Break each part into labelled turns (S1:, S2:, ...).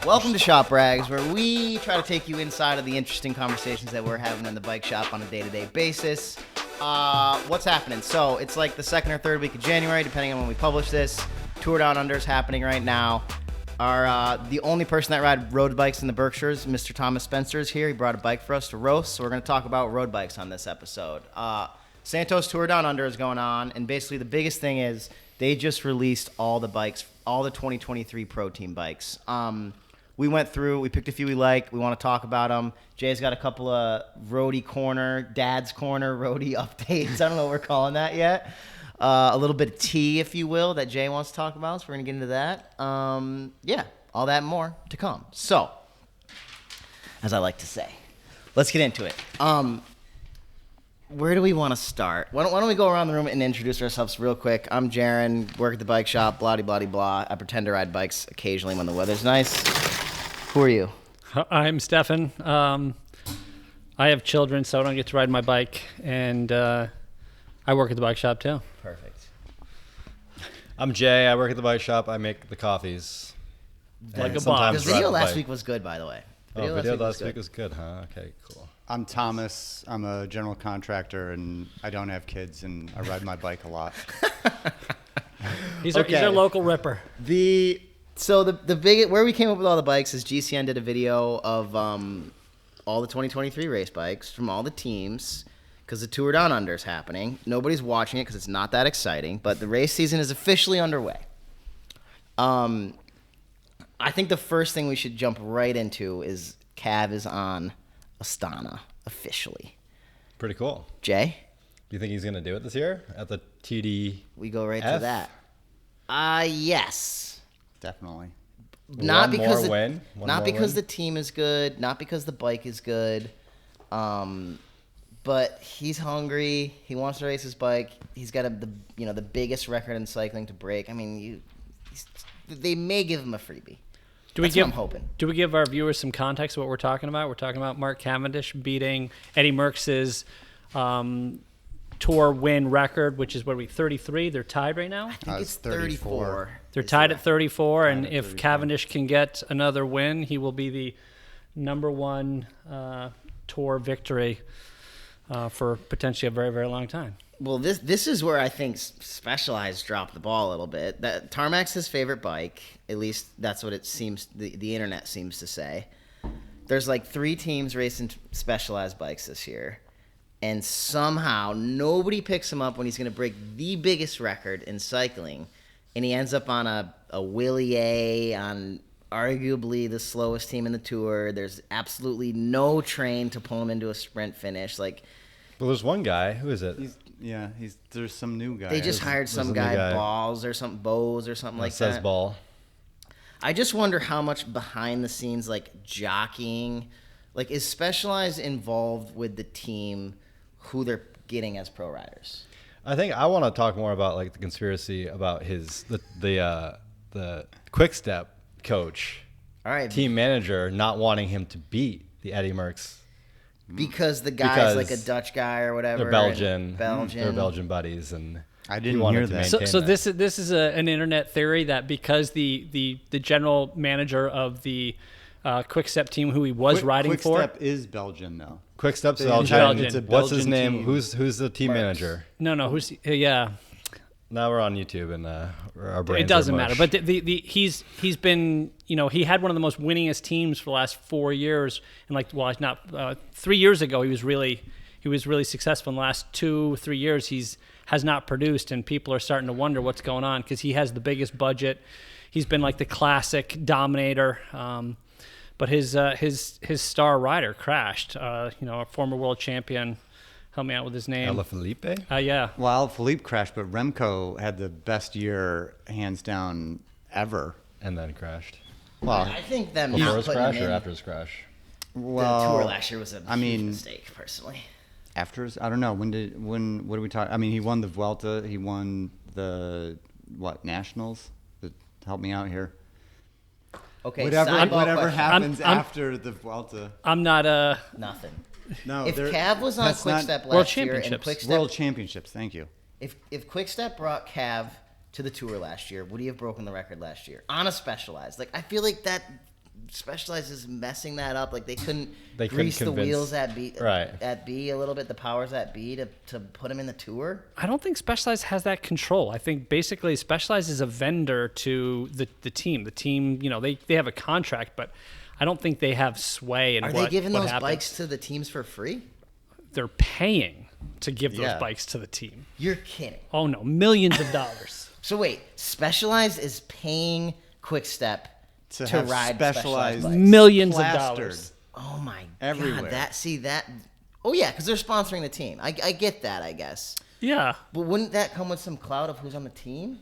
S1: Welcome to Shop Rags, where we try to take you inside of the interesting conversations that we're having in the bike shop on a day-to-day basis. What's happening? So it's like the second or third week of January, depending on when we publish this. Tour Down Under is happening right now. The only person that rode bikes in the Berkshires, Mr. Thomas Spencer, is here. He brought a bike for us to roast, so we're going to talk about road bikes on this episode. Santos Tour Down Under is going on, and basically the biggest thing is they just released all the bikes, all the 2023 Pro Team bikes. We went through, we picked a few we like, we want to talk about them. Jay's got a couple of roadie corner, dad's corner roadie updates. I don't know what we're calling that yet. A little bit of tea, if you will, that Jay wants to talk about, so we're going to get into that. Yeah, all that and more to come. So, as I like to say, let's get into it. Where do we want to start? Why don't we go around the room and introduce ourselves real quick? I'm Jaryn, work at the bike shop, blah-de-blah-de-blah. I pretend to ride bikes occasionally when the weather's nice. Who are you?
S2: I'm Stefan. I have children, so I don't get to ride my bike, and I work at the bike shop too.
S1: Perfect.
S3: I'm Jay. I work at the bike shop. I make the coffees.
S2: Like a
S3: sometimes
S2: boss.
S1: The video
S3: ride the
S1: last
S3: week
S1: week was good, by the way.
S3: Video last week was good, huh? Okay, cool.
S4: I'm Thomas. I'm a general contractor, and I don't have kids, and I ride my bike a lot.
S2: He's our local ripper.
S1: So the big where we came up with all the bikes is GCN did a video of all the 2023 race bikes from all the teams because the Tour Down Under is happening. Nobody's watching it because it's not that exciting, but the race season is officially underway. I think the first thing we should jump right into is Cav is on Astana officially.
S3: Pretty cool.
S1: Jay?
S3: Do you think he's going to do it this year at the TD?
S1: We go right to that. Yes.
S4: Definitely.
S1: Not because
S3: the
S1: the team is good, not because the bike is good, but he's hungry. He wants to race his bike. He's got the biggest record in cycling to break. I mean, they may give him a freebie. That's what I'm hoping.
S2: Do we give our viewers some context of what we're talking about? We're talking about Mark Cavendish beating Eddie Merckx's tour win record, which is 33. They're tied right now.
S1: I think it's 34.
S2: They're tied at 34, and if Cavendish can get another win, he will be the number one tour victory for potentially a very, very long time.
S1: Well, this is where I think Specialized dropped the ball a little bit. That Tarmac's his favorite bike. At least that's what it seems. The internet seems to say. There's like 3 teams racing Specialized bikes this year, and somehow nobody picks him up when he's going to break the biggest record in cycling, and he ends up on a Willier on arguably the slowest team in the tour. There's absolutely no train to pull him into a sprint finish. Like,
S3: well, there's one guy. Who is it?
S4: There's some new guy.
S1: They just hired some guy, Balls or something, Bose or something like that.
S3: Says Ball.
S1: I just wonder how much behind the scenes, like jockeying, like is Specialized involved with the team who they're getting as pro riders?
S3: I think I want to talk more about like the conspiracy about the Quick Step coach,
S1: all right,
S3: team manager not wanting him to beat the Eddie Merckx.
S1: Because the guy's like a Dutch guy or whatever.
S3: They're Belgian.
S1: Belgian.
S3: They're Belgian buddies, and
S4: I didn't hear that.
S2: So this is an internet theory that because the general manager of the Quick Step team, who he was riding for,
S4: Quick Step is Belgian though.
S3: Quick Step's
S2: Belgian.
S3: Belgian. What's his
S4: Belgian
S3: name?
S4: team.
S3: Who's the team
S1: Merckx.
S3: manager?
S2: No, who's yeah.
S3: Now we're on YouTube and our brains
S2: It doesn't
S3: are
S2: matter,
S3: mush.
S2: but he's been, he had one of the most winningest teams for the last 4 years, and 3 years ago he was really successful. In the last 2-3 years has not produced, and people are starting to wonder what's going on because he has the biggest budget. He's been like the classic dominator, but his star rider crashed. A former world champion. Help me out with his name.
S3: Alaphilippe?
S2: Yeah.
S4: Well, Philippe crashed, but Remco had the best year, hands down, ever.
S3: And then crashed.
S4: Well,
S1: I think them
S3: Before
S1: not
S3: his
S1: putting
S3: crash
S1: him
S3: or
S1: in
S3: after his crash?
S1: the
S4: well,
S1: tour last year was a huge mistake, personally.
S4: after his, I don't know, what did we talk? I mean, he won the Vuelta, he won the Nationals? Help me out here.
S1: Okay,
S4: Whatever
S1: sidebar question.
S4: happens
S2: I'm-
S4: after the Vuelta.
S2: I'm not
S1: Nothing.
S4: No,
S1: If Cav was on
S4: that's not-
S1: Quickstep
S2: World
S1: last year and
S2: Championships.
S1: Quickstep,
S4: World Championships, thank you.
S1: if Quickstep brought Cav to the tour last year, would he have broken the record last year on a Specialized? Like, I feel like that Specialized is messing that up. Like they couldn't
S3: They couldn't
S1: grease the
S3: convince-
S1: wheels at B
S3: Right.
S1: at B a little bit, the powers at B to put him in the Tour.
S2: I don't think Specialized has that control. I think basically Specialized is a vendor to the team. The team, they have a contract, but I don't think they have sway in
S1: Are
S2: what
S1: they giving
S2: what
S1: those
S2: happens.
S1: bikes to the teams for free?
S2: They're paying to give those
S4: Yeah.
S2: bikes to the team.
S1: You're kidding.
S2: Oh no, millions of dollars.
S1: So wait, Specialized is paying Quick-Step
S4: To
S1: to
S4: have
S1: ride
S4: Specialized
S1: bikes.
S2: Millions of
S4: plastered.
S2: dollars.
S1: Oh my
S4: Everywhere.
S1: god! Oh yeah, because they're sponsoring the team. I get that, I guess.
S2: Yeah.
S1: But wouldn't that come with some clout of who's on the team?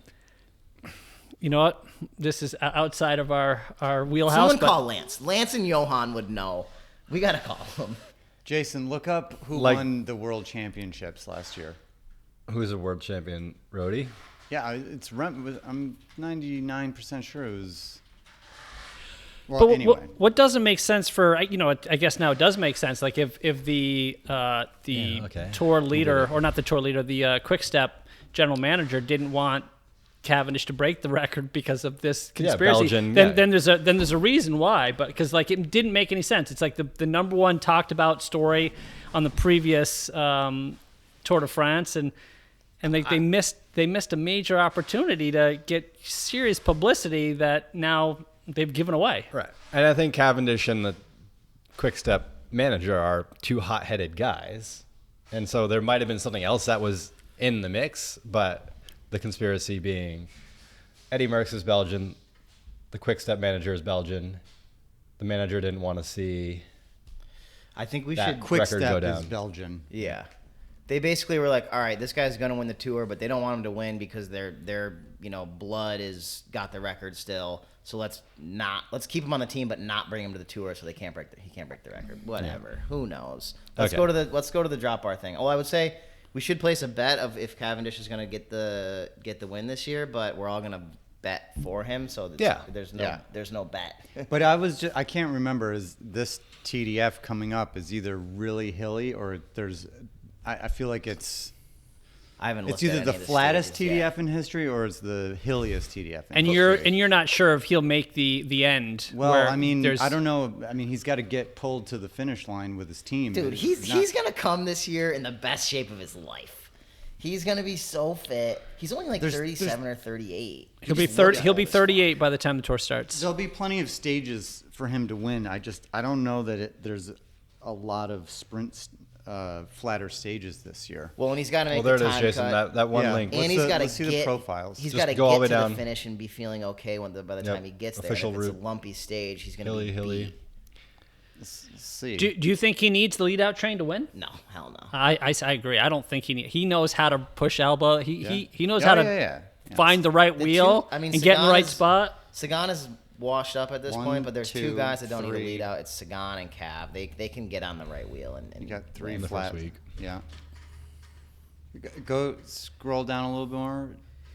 S2: You know what? This is outside of our wheelhouse.
S1: Someone
S2: but
S1: call Lance. Lance and Johan would know. We gotta call them.
S4: Jason, look up who
S3: Like-
S4: won the world championships last year.
S3: Who's a world champion? Rody?
S4: Yeah, I'm 99% sure it was. Well,
S2: But
S4: anyway.
S2: what doesn't make sense for I guess now it does make sense. Like if the
S3: okay.
S2: tour leader or not the tour leader, the Quick Step general manager didn't want Cavendish to break the record because of this conspiracy.
S3: Belgian,
S2: then there's a reason why. But because like it didn't make any sense. It's like the number one talked about story on the previous Tour de France and they missed a major opportunity to get serious publicity that now they've given away.
S3: Right. And I think Cavendish and the Quick-Step manager are two hot-headed guys. And so there might have been something else that was in the mix, but the conspiracy being Eddie Merckx is Belgian, the Quick-Step manager is Belgian. The manager didn't want to see
S1: I think we
S3: that
S1: should.
S3: quick record go
S4: Quick-Step
S3: down.
S4: is Belgian.
S1: Yeah. They basically were like, all right, this guy's gonna win the Tour, but they don't want him to win because their blood is got the record still. So let's keep him on the team, but not bring him to the Tour, so he can't break the record. Whatever. Who knows? Let's
S3: Okay.
S1: go to the drop bar thing. Oh, I would say we should place a bet of if Cavendish is gonna get the win this year, but we're all gonna bet for him. So there's no bet.
S4: But I can't remember, is this TDF coming up is either really hilly or I feel like it's
S1: I haven't looked
S4: either
S1: at
S4: the
S1: any of
S4: flattest
S1: stages yet.
S4: TDF in history or it's the hilliest TDF in
S2: And
S4: history.
S2: you're not sure if he'll make the end.
S4: Well,
S2: where
S4: I mean,
S2: there's-
S4: I don't know. I mean, he's got to get pulled to the finish line with his team.
S1: Dude,
S4: but
S1: he's
S4: not-
S1: gonna come this year in the best shape of his life. He's gonna be so fit. He's only like
S4: There's-
S1: 37 or 38.
S2: He'll be
S1: He just
S2: 30.
S1: looks
S2: He'll be
S1: old as
S2: 38 by the time the tour starts.
S4: There'll be plenty of stages for him to win. I don't know that there's a lot of flatter stages this year.
S1: Well, and he's got to make
S3: Well, there
S1: the
S3: it is,
S1: time
S3: Jason.
S1: cut.
S3: That one
S4: Yeah.
S3: link.
S1: And he's got to
S4: let's see the
S1: get.
S4: profiles.
S1: He's
S3: Just
S1: got to
S3: go all the way
S1: get to
S3: down.
S1: the finish and be feeling okay by the
S3: Yep.
S1: time he gets there.
S3: Official
S1: And if it's
S3: route.
S1: a lumpy stage, he's gonna
S3: Hilly,
S1: be
S3: hilly.
S1: beat.
S4: Let's see.
S2: Do you think he needs the lead out train to win?
S1: No, hell no.
S2: I agree. I don't think he knows how to push elbow. He knows
S4: Yeah,
S2: how to
S4: yeah.
S2: find the right
S1: The
S2: wheel
S1: two- I mean,
S2: and get in the right
S1: Sagan is-
S2: spot.
S1: Sagan is washed up at this
S4: One,
S1: point, but there's two
S4: two,
S1: guys that don't need to
S4: three.
S1: lead out. It's Sagan and Cav. They can get on the right wheel and
S4: You got three
S3: In the
S4: flat.
S3: first week.
S4: Yeah. Go scroll down a little bit more.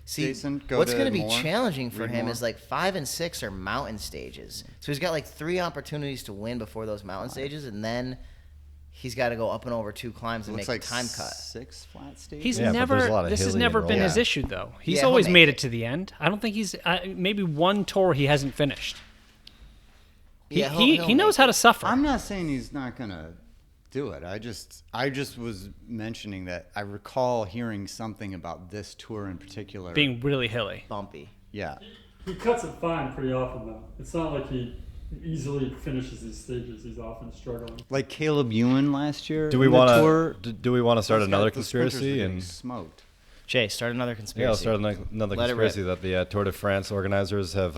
S1: See,
S4: Jason, go
S1: what's
S4: to
S1: going to be
S4: more.
S1: challenging for
S4: Read
S1: him
S4: more.
S1: is like 5 and 6 are mountain stages. So he's got like 3 opportunities to win before those mountain stages, and then he's got to go up and over 2 climbs and
S4: Looks
S1: make
S4: like
S1: a time cut.
S4: 6 flat stages.
S2: He's
S3: Yeah, but there's a lot
S2: never.
S3: of
S2: This has
S3: hilly
S2: never
S3: and
S2: been
S3: roll.
S2: his
S4: Yeah.
S2: issue though. He's
S1: Yeah, he'll
S2: always
S1: make
S2: made
S1: it.
S2: it to the end. I don't think he's maybe one tour he hasn't finished.
S1: Yeah,
S2: He
S1: he'll
S2: knows
S1: make
S2: how to suffer.
S4: I'm not saying he's not gonna do it. I just was mentioning that I recall hearing something about this tour in particular.
S2: being really hilly.
S1: bumpy.
S4: Yeah.
S5: He cuts it fine pretty often, though. It's not like he easily finishes these stages. He's often struggling.
S4: Like Caleb Ewan last year.
S3: Do we
S4: in the
S3: want
S4: tour,
S3: to do we want to start
S4: those
S3: another
S4: guys- those sprinters
S3: conspiracy
S4: were getting
S3: and
S4: smoked.
S1: Jay, start another
S3: yeah,
S1: conspiracy.
S3: I'll start another
S1: Let it
S3: conspiracy
S1: rip.
S3: that the Tour de France organizers have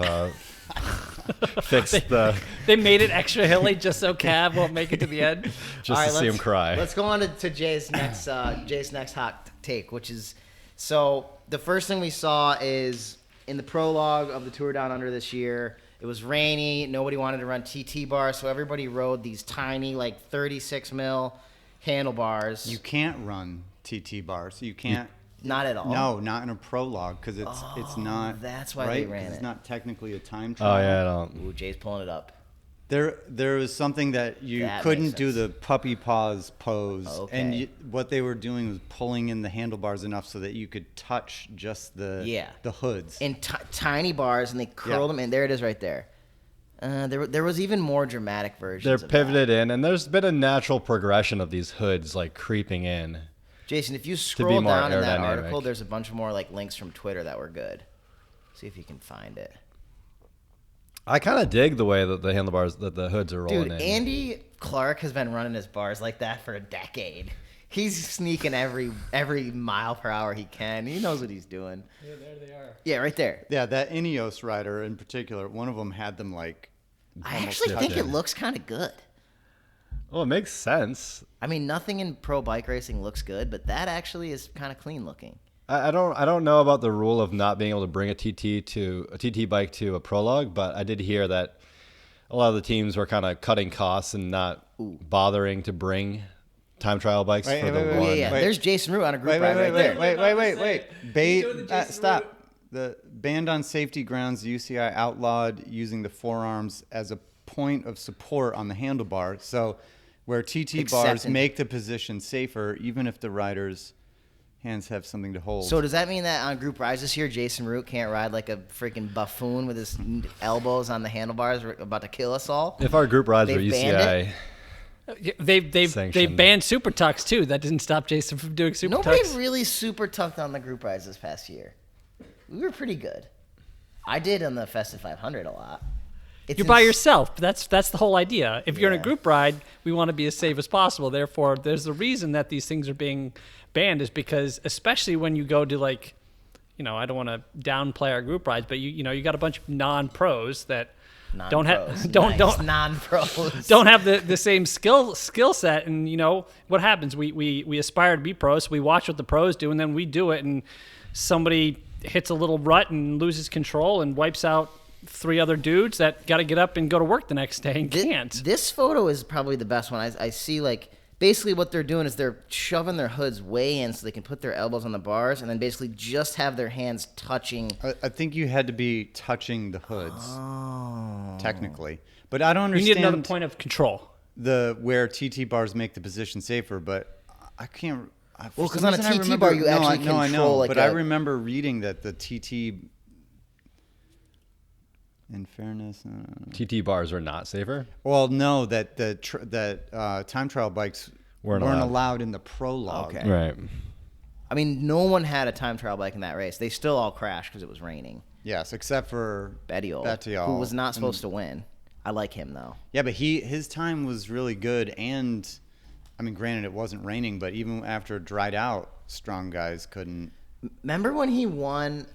S3: fixed the
S2: They made it extra hilly just so Cav won't make it to the end.
S3: just
S1: All right,
S3: to see him
S1: let's-
S3: cry.
S1: Let's go on to Jay's next hot take, which is so the first thing we saw is in the prologue of the Tour Down Under this year. It was rainy. Nobody wanted to run TT bars, so everybody rode these tiny, like 36 mil handlebars.
S4: You can't run TT bars. You can't.
S1: Not at all.
S4: No, not in a prologue because it's not.
S1: that's why
S4: right?
S1: they ran
S4: 'Cause
S1: it.
S4: It's not technically a time
S3: Oh
S4: trial.
S3: yeah, I don't.
S1: Ooh, Jay's pulling it up.
S4: There was something that you
S1: That
S4: couldn't
S1: makes
S4: do
S1: sense.
S4: the puppy paws pose, and
S1: Okay.
S4: what they were doing was pulling in the handlebars enough so that you could touch just the hoods.
S1: In tiny bars, and they curled
S4: Yeah.
S1: them in. There it is right there. There was even more dramatic versions.
S3: They're
S1: of
S3: pivoted
S1: that.
S3: in, and there's been a natural progression of these hoods like creeping in.
S1: Jason, if you scroll
S3: more
S1: down in that
S3: aerodynamic.
S1: article, there's a bunch more like links from Twitter that were good. See if you can find it.
S3: I kind of dig the way that the handlebars, that the hoods are rolling
S1: Dude,
S3: in.
S1: Andy Clark has been running his bars like that for a decade. He's sneaking every mile per hour he can. He knows what he's doing.
S2: Yeah, there they are.
S1: Yeah, right there.
S4: Yeah, that Ineos rider in particular, one of them had them like.
S1: I actually think it
S3: touching.
S1: looks kind of good.
S3: Well, it makes sense.
S1: I mean, nothing in pro bike racing looks good, but that actually is kind of clean looking.
S3: I don't know about the rule of not being able to bring a TT bike to a prologue, but I did hear that a lot of the teams were kind of cutting costs and not bothering to bring time trial bikes for the
S1: Oh,
S3: one.
S1: yeah.
S4: Wait.
S1: There's Jason Root on a group ride right there.
S4: Wait. Stop. The banned on safety grounds, the UCI outlawed using the forearms as a point of support on the handlebar. So where TT bars
S1: Accepted.
S4: make the position safer, even if the rider's hands have something to hold.
S1: So does that mean that on group rides this year, Jason Root can't ride like a freaking buffoon with his elbows on the handlebars about to kill us all?
S3: If our group rides were
S1: They've banned
S3: UCI,
S2: Yeah, They
S3: Sanctioned.
S2: banned Super Tux too. That didn't stop Jason from doing Super
S1: Nobody
S2: Tux.
S1: really super tucked on the group rides this past year. We were pretty good. I did on the Festive 500 a lot. It's
S2: You're by
S1: ins-
S2: yourself. That's the whole idea. If you're in
S1: Yeah.
S2: a group ride, we want to be as safe as possible. Therefore, there's the reason that these things are being banned is because, especially when you go to like, I don't want to downplay our group rides, but you got a bunch of non-pros that don't have
S1: Non-pros. Non-pros.
S2: don't have the same skill set, and what happens? We aspire to be pros, so we watch what the pros do, and then we do it, and somebody hits a little rut and loses control and wipes out 3 other dudes that got to get up and go to work the next day and can't.
S1: This photo is probably the best one. I see like basically what they're doing is they're shoving their hoods way in so they can put their elbows on the bars and then basically just have their hands touching.
S4: I think you had to be touching the hoods, technically. But I don't
S2: You need
S4: understand
S2: another point of control.
S4: where TT bars make the position safer, but I can't.
S1: Well, 'cause on a TT bar, you actually
S4: I know,
S1: control, like
S4: but I remember reading that the TT. In fairness,
S3: TT bars are not safer.
S4: well, no, that time trial bikes
S3: Weren't
S4: weren't
S3: allowed.
S4: allowed in the prologue.
S1: Okay.
S3: Right.
S1: I mean, no one had a time trial bike in that race. They still all crashed because it was raining.
S4: Yes, except for
S1: Bettiol, who was not supposed to win. I like him though.
S4: Yeah, but his time was really good, and I mean, granted, it wasn't raining, but even after it dried out, strong guys couldn't.
S1: Remember when he won?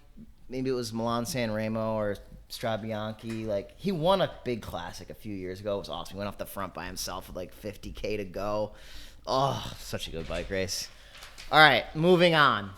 S1: Maybe it was Milan San Remo or Strabianchi. Like he won a big classic a few years ago. It was awesome. He went off the front by himself with like 50K to go. Oh, such a good bike race. All right, moving on.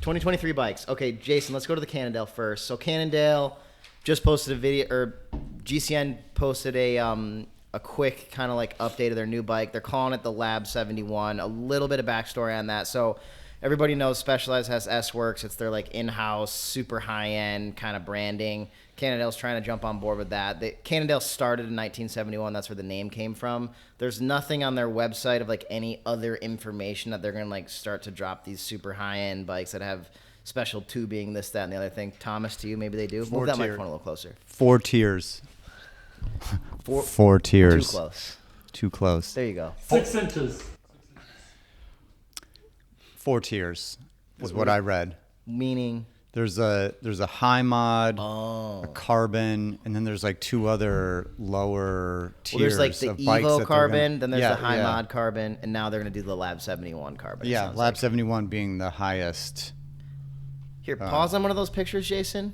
S1: 2023 bikes. Okay, Jason, let's go to the Cannondale first. So Cannondale just posted a video, or GCN posted a quick kind of like update of their new bike. They're calling it the Lab 71. A little bit of backstory on that. So everybody knows Specialized has S-Works. It's their like in-house, super high-end kind of branding. Cannondale's trying to jump on board with that. Cannondale started in 1971. That's where the name came from. There's nothing on their website of like any other information that they're going to like start to drop these super high-end bikes that have special tubing, this, that, and the other thing. Thomas, to you, maybe they do. Move that microphone a little closer.
S4: 4 tiers. 4 tiers.
S1: Too close.
S4: Too close.
S1: There you go.
S5: 6 inches.
S4: 4 tiers is what I read.
S1: Meaning?
S4: There's a high mod, a carbon, and then there's like 2 other lower tiers.
S1: Well, there's like the
S4: of bikes
S1: Evo
S4: that
S1: carbon, then there's
S4: Yeah,
S1: the high
S4: yeah.
S1: mod carbon, and now they're going to do the Lab 71 carbon. it
S4: Yeah,
S1: sounds
S4: Lab
S1: like.
S4: 71 being the highest.
S1: Here, pause on one of those pictures, Jason.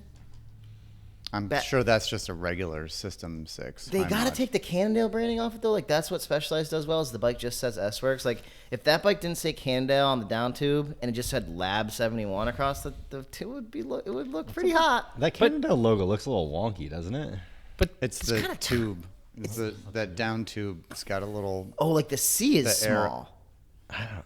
S4: I'm sure that's just a regular System 6.
S1: They
S4: high
S1: got to
S4: mod.
S1: take the Cannondale branding off it, though. Like, that's what Specialized does well, is the bike just says S-Works. Like, if that bike didn't say Cannondale on the down tube and it just said Lab 71 across the tube, it would look pretty hot.
S3: That Cannondale logo looks a little wonky, doesn't it?
S4: It's the
S1: kinda
S4: tube. It's that down tube. It's got a little.
S1: Oh, like the C is
S4: The air-
S1: small.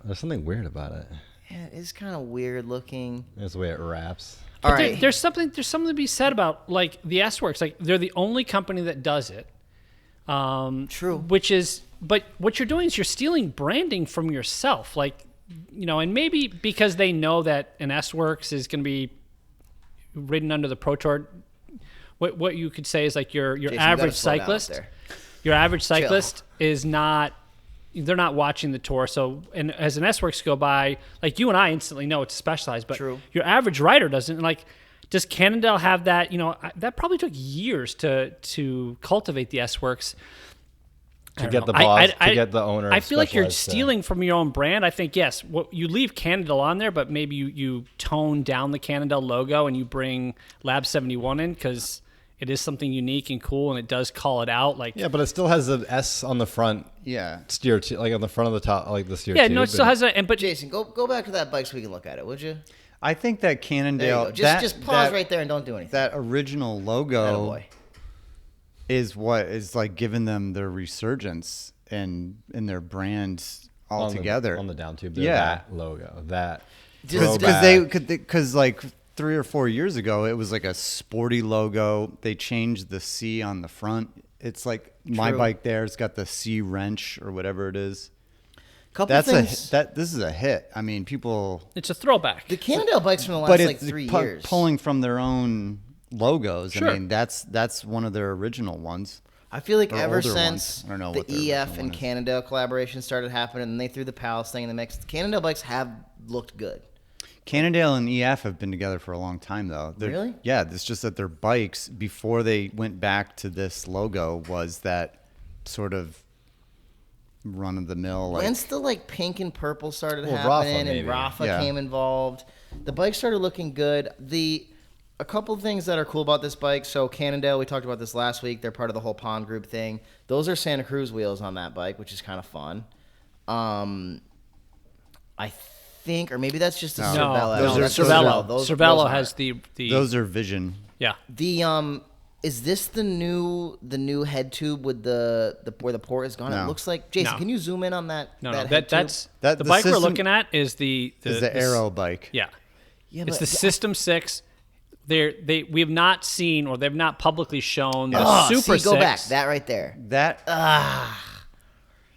S3: There's something weird about it.
S1: Yeah, it is kind of weird looking.
S3: It's the way it wraps.
S1: All
S2: But
S1: right.
S2: there's something to be said about like the S-Works. Like they're the only company that does it.
S1: True.
S2: But what you're doing is you're stealing branding from yourself. Like, and maybe because they know that an S-Works is going to be ridden under the Pro Tour, what you could say is like your
S1: Jason, you gotta
S2: average
S1: slow down
S2: cyclist.
S1: there.
S2: Your average cyclist is not. They're not watching the tour. So, and as an S-Works go by, like you and I instantly know it's specialized, but
S1: True.
S2: your average rider doesn't. Like, does Cannondale have that? That probably took years to cultivate the S-Works.
S3: To get the boss, to get the owner.
S2: I feel like you're
S3: specialized,
S2: stealing from your own brand. I think, yes, you leave Cannondale on there, but maybe you tone down the Cannondale logo and you bring Lab 71 in because it is something unique and cool, and it does call it out. Like,
S3: Yeah, but it still has the S on the front.
S4: Yeah.
S3: Steer, like on the front of the top, like the steer.
S2: yeah,
S3: tube,
S2: no, it still has a. But
S1: Jason, go back to that bike so we can look at it, would you?
S4: I think that
S1: There you
S4: Cannondale.
S1: go. Just pause right there and don't do anything.
S4: That original logo
S1: Attaboy.
S4: is what is like giving them their resurgence in their brand altogether.
S3: on the down tube.
S4: Yeah.
S3: That logo. That.
S4: Because like 3 or 4 years ago, it was like a sporty logo. They changed the C on the front. It's like my
S1: True.
S4: bike there. It's got the C wrench or whatever it is.
S1: Couple things.
S4: This is a hit. I mean, people.
S2: it's a throwback.
S1: The Cannondale bikes from the
S4: But
S1: last
S4: it's
S1: like 3 years.
S4: pulling from their own logos.
S2: Sure.
S4: I mean, that's one of their original ones.
S1: I feel like
S4: Or
S1: ever
S4: older
S1: since
S4: ones. I don't know
S1: the
S4: what their
S1: EF
S4: original
S1: and
S4: one is.
S1: Cannondale collaboration started happening, and they threw the Palace thing in the mix, the Cannondale bikes have looked good.
S4: Cannondale and EF have been together for a long time, though.
S1: Really?
S4: Yeah, it's just that their bikes, before they went back to this logo, was that sort of run-of-the-mill. Like,
S1: When's the like pink and purple started
S3: Well, Rafa,
S1: happening, and
S3: maybe.
S1: Rafa
S4: Yeah.
S1: came involved. The bike started looking good. A couple of things that are cool about this bike. So Cannondale, we talked about this last week. They're part of the whole Pond Group thing. Those are Santa Cruz wheels on that bike, which is kind of fun. I think, or maybe that's just a
S4: No.
S1: Cervelo.
S4: Those are
S1: That's
S2: Cervelo.
S1: Those
S2: Cervelo
S1: aren't.
S2: has the
S4: those are Vision.
S2: yeah.
S1: The is this the new head tube with the where the port is gone?
S4: No.
S1: It looks like Jason.
S2: No.
S1: Can you zoom in on that?
S2: No,
S1: that
S2: no,
S1: head tube?
S2: that's
S4: That-
S2: the
S4: the
S2: bike we're
S4: system-
S2: looking at is the
S4: Is the Aero bike.
S2: Yeah,
S1: Yeah,
S2: it's
S1: but
S2: the System 6. We have not seen, or they've not publicly shown the
S1: Oh,
S2: Super
S1: see, go
S2: 6.
S1: back. That right there.
S4: That.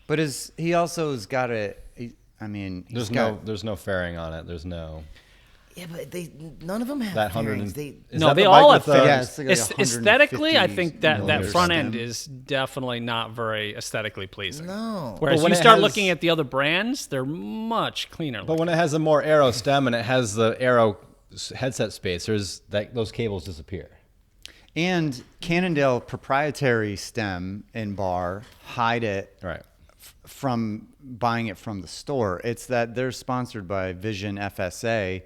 S4: But he also has got a. I mean, he's
S3: There's no fairing on it. There's no.
S1: Yeah, but none of them have
S3: That 100
S1: fairings. They
S3: Is
S2: No,
S3: that
S2: they
S3: the bike
S2: all have
S3: with the-
S4: Yeah,
S2: fairings.
S4: it's like a
S2: Aesthetically, I think that
S4: 150
S2: front end
S4: millimeter
S2: is definitely not very aesthetically pleasing.
S1: no.
S2: Whereas
S3: But when
S2: you
S3: it
S2: start
S3: has-
S2: looking at the other brands, they're much cleaner.
S3: But when it has a more aero stem and it has the aero headset spacers, those cables disappear.
S4: And Cannondale proprietary stem and bar hide it
S3: Right.
S4: from buying it from the store. It's that they're sponsored by Vision FSA,